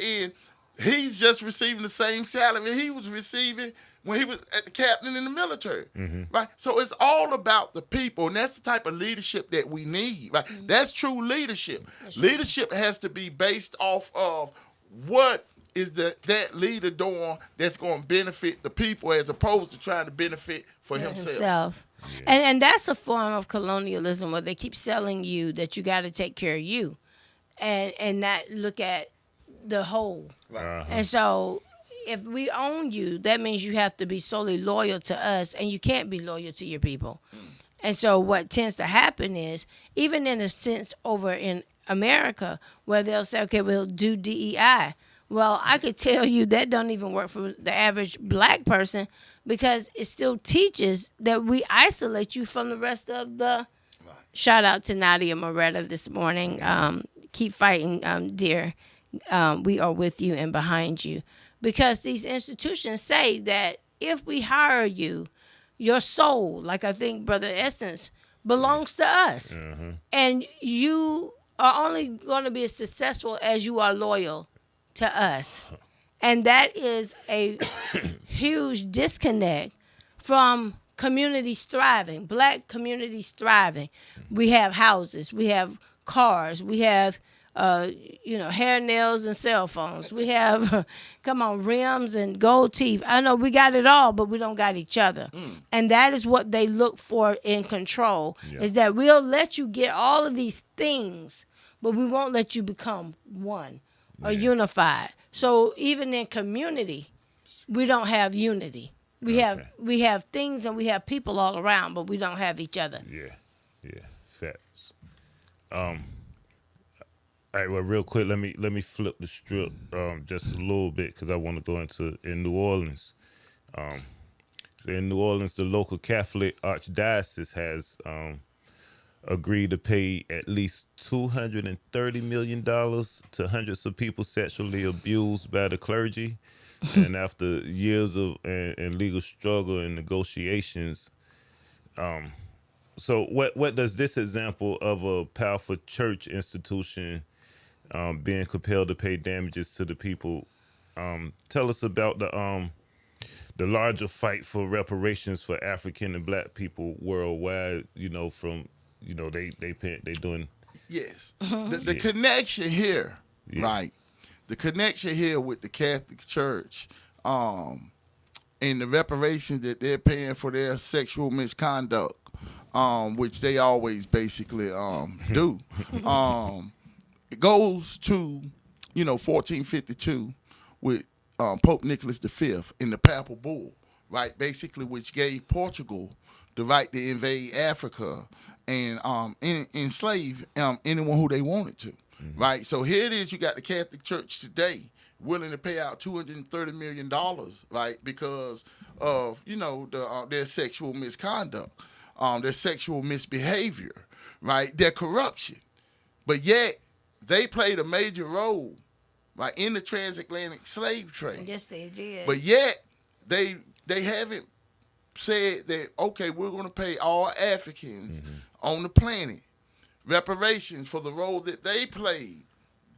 he's just receiving the same salary he was receiving when he was at the captain in the military, right? So it's all about the people, and that's the type of leadership that we need, right? That's true leadership. Leadership has to be based off of what is that leader doing that's going to benefit the people as opposed to trying to benefit for himself. And that's a form of colonialism where they keep selling you that you got to take care of you and not look at the whole. Right. And so if we own you, that means you have to be solely loyal to us, and you can't be loyal to your people. And so what tends to happen is, even in a sense over in America, where they'll say, okay, we'll do DEI. Well, I could tell you that don't even work for the average black person, because it still teaches that we isolate you from the rest of the. Shout out to Nadia Moretta this morning. Keep fighting, dear. We are with you and behind you. Because these institutions say that if we hire you, your soul, like I think Brother Escents, belongs to us. And you are only going to be as successful as you are loyal to us. And that is a huge disconnect from communities thriving, black communities thriving. We have houses, we have cars, we have hair, nails, and cell phones. We have, rims and gold teeth. I know we got it all, but we don't got each other. And that is what they look for in control, is that we'll let you get all of these things, but we won't let you become one or unified. So even in community, we don't have unity. We have things and we have people all around, but we don't have each other. Yeah, facts. All right, well, real quick, let me flip the strip just a little bit, because I want to go in New Orleans. So in New Orleans, the local Catholic Archdiocese has agreed to pay at least $230 million to hundreds of people sexually abused by the clergy. And after years of and legal struggle and negotiations, so what does this example of a powerful church institution being compelled to pay damages to the people tell us about the larger fight for reparations for African and Black people worldwide? They doing. Yes. The connection here, right? The connection here with the Catholic Church, and the reparations that they're paying for their sexual misconduct, which they always basically do. It goes to 1452 with Pope Nicholas V in the Papal Bull, right? Basically, which gave Portugal the right to invade Africa and enslave anyone who they wanted to, right? So here it is. You got the Catholic Church today willing to pay out $230 million, right, because of their sexual misconduct, their sexual misbehavior, right, their corruption, but yet they played a major role, right, in the transatlantic slave trade. Yes, they did. But yet they haven't said that, okay, we're going to pay all Africans on the planet reparations for the role that they played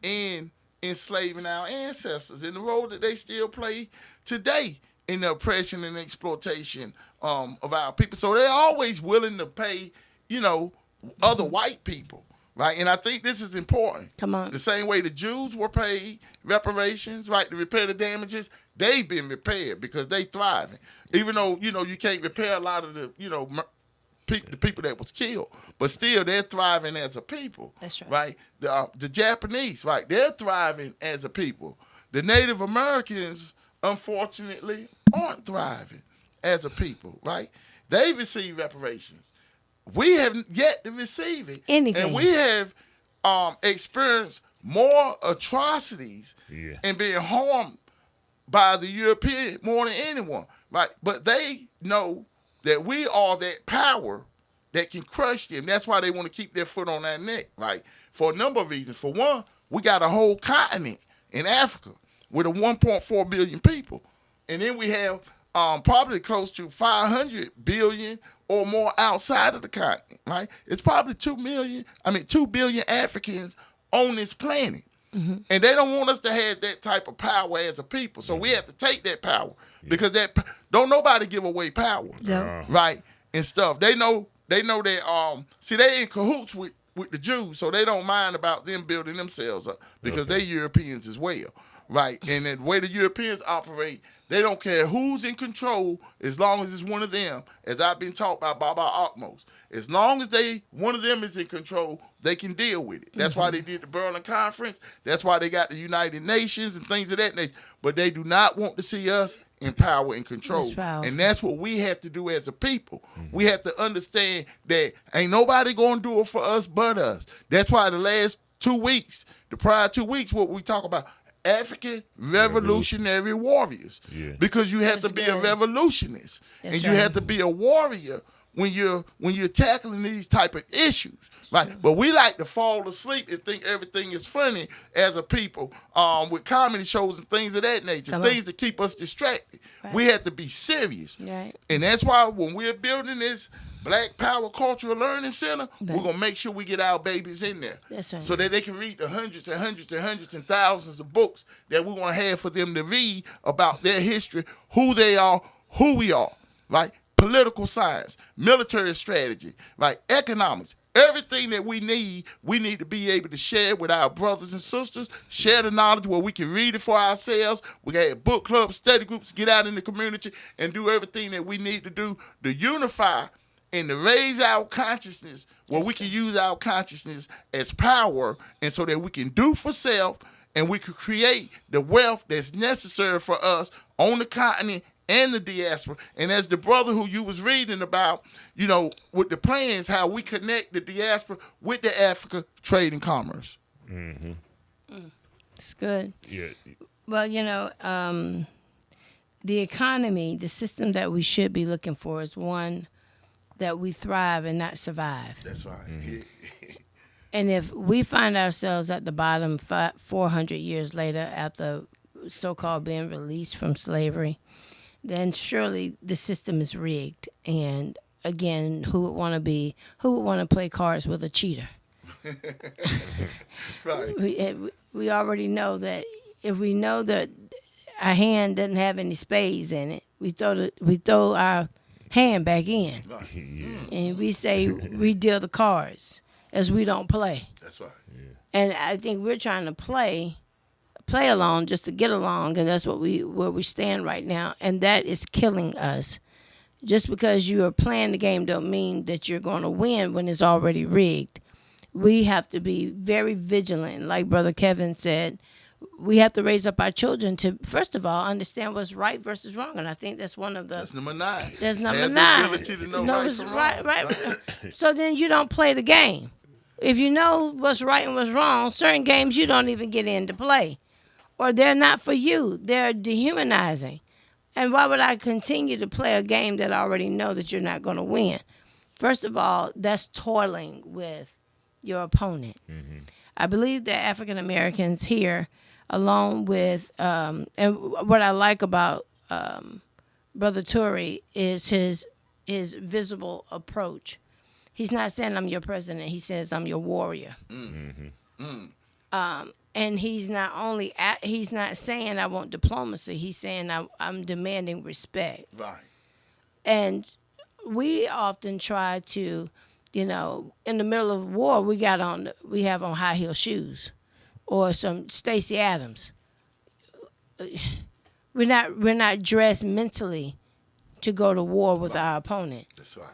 in enslaving our ancestors, and the role that they still play today in the oppression and exploitation of our people. So they're always willing to pay, other white people, right? And I think this is important. Come on. The same way the Jews were paid reparations, right, to repair the damages, they've been repaired because they thriving. Even though, you can't repair a lot of the, the people that was killed, but still they're thriving as a people. That's right. The Japanese, right, they're thriving as a people. The Native Americans, unfortunately, aren't thriving as a people, right? They receive reparations. We have yet to receive it. Anything. And we have experienced more atrocities and being harmed by the European more than anyone, right? But they know that we are that power that can crush them. That's why they want to keep their foot on our neck, right? For a number of reasons. For one, we got a whole continent in Africa with a 1.4 billion people. And then we have probably close to 500 billion or more outside of the continent, right? It's probably 2 billion Africans on this planet. Mm-hmm. And they don't want us to have that type of power as a people. So we have to take that power because don't nobody give away power, right? And stuff. They know that, they in cahoots with the Jews, so they don't mind about them building themselves up because they Europeans as well, right? And the way the Europeans operate, they don't care who's in control as long as it's one of them, as I've been taught by Baba Akmos. As long as one of them is in control, they can deal with it. That's why they did the Berlin Conference. That's why they got the United Nations and things of that nature. But they do not want to see us in power and control. And that's what we have to do as a people. We have to understand that ain't nobody going to do it for us but us. That's why the prior 2 weeks, what we talk about, African revolutionary warriors. Yeah. Because you have to be a revolutionist. And you have to be a warrior when you're tackling these type of issues. Right? But we like to fall asleep and think everything is funny as a people, with comedy shows and things of that nature, things that keep us distracted. Right. We have to be serious. Right. And that's why when we're building this Black Power Cultural Learning Center, we're going to make sure we get our babies in there. That's right. So that they can read the hundreds and hundreds and hundreds and thousands of books that we're going to have for them to read about their history, who they are, who we are, right? Political science, military strategy, right? Economics. Everything that we need to be able to share with our brothers and sisters, share the knowledge where we can read it for ourselves. We can have book clubs, study groups, get out in the community and do everything that we need to do to unify and to raise our consciousness where we can use our consciousness as power and so that we can do for self and we can create the wealth that's necessary for us on the continent and the diaspora. And as the brother who you was reading about, with the plans, how we connect the diaspora with the Africa trade and commerce. Mm-hmm. It's good. Yeah. Well, the economy, the system that we should be looking for is one that we thrive and not survive. That's right. Mm-hmm. And if we find ourselves at the bottom 400 years later after so-called being released from slavery, then surely the system is rigged. And again, who would want to play cards with a cheater? Right. We already know that if we know that our hand doesn't have any spades in it, we throw our hand back in. Right. Yeah. And we say we deal the cards as we don't play. That's right. Yeah. And I think we're trying to play along just to get along, and that's where we stand right now, and that is killing us. Just because you are playing the game don't mean that you're going to win when it's already rigged. We have to be very vigilant. Like Brother Kevin said, we have to raise up our children to, first of all, understand what's right versus wrong, and I think that's one of the... That's number 9. That's number have 9. The ability to know right from wrong. Right. So then you don't play the game. If you know what's right and what's wrong, certain games you don't even get in to play. Or they're not for you. They're dehumanizing. And why would I continue to play a game that I already know that you're not going to win? First of all, that's toiling with your opponent. Mm-hmm. I believe that African Americans here, along with, and what I like about Brother Toure is his visible approach. He's not saying I'm your president. He says I'm your warrior. Mm-hmm. Mm. And he's not saying I want diplomacy. He's saying I'm demanding respect. Right. And we often try to you know, in the middle of war, we have on high heel shoes, or some Stacey Adams. We're not dressed mentally to go to war with our opponent. That's right.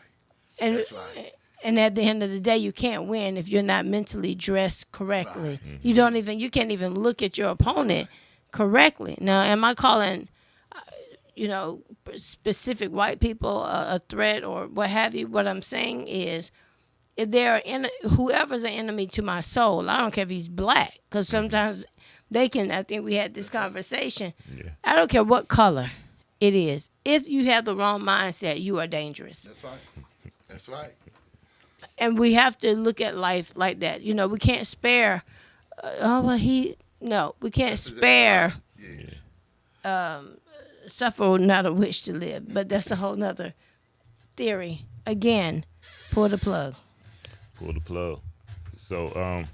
And, That's right. And at the end of the day, you can't win if you're not mentally dressed correctly. Right. You can't even look at your opponent correctly. Now, am I calling, specific white people a threat or what have you? What I'm saying is, if whoever's an enemy to my soul, I don't care if he's black, because sometimes they can. I think we had this conversation. Yeah. I don't care what color it is. If you have the wrong mindset, you are dangerous. That's right. That's right. And we have to look at life like that. You know, we can't spare. We can't spare. Yes. Suffer not a wish to live, but that's a whole nother theory. Again, pull the plug. Pull the plug. So,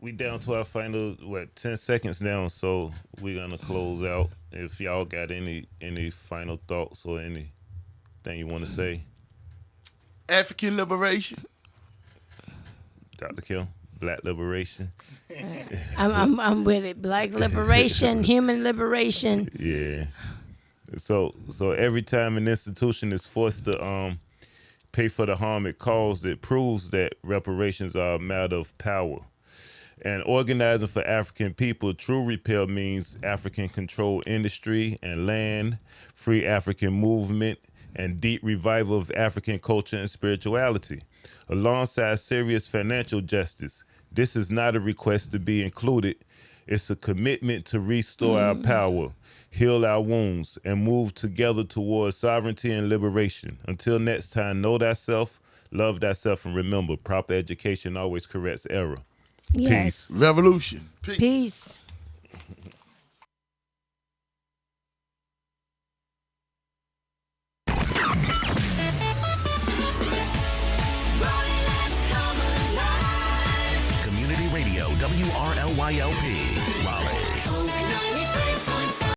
we down to our final 10 seconds now. So we're gonna close out. If y'all got any final thoughts or anything you want to say, African liberation. Dr. Kim, Black liberation. I'm with it. Black liberation, human liberation. Yeah. So every time an institution is forced to pay for the harm it caused, it proves that reparations are a matter of power. And organizing for African people, true repair means African-controlled industry and land, free African movement, and deep revival of African culture and spirituality, alongside serious financial justice. This is not a request to be included. It's a commitment to restore our power, heal our wounds, and move together towards sovereignty and liberation. Until next time, know thyself, love thyself, and remember, proper education always corrects error. Yes. Peace. Revolution. Peace. Community Radio, WRLYLP, Raleigh.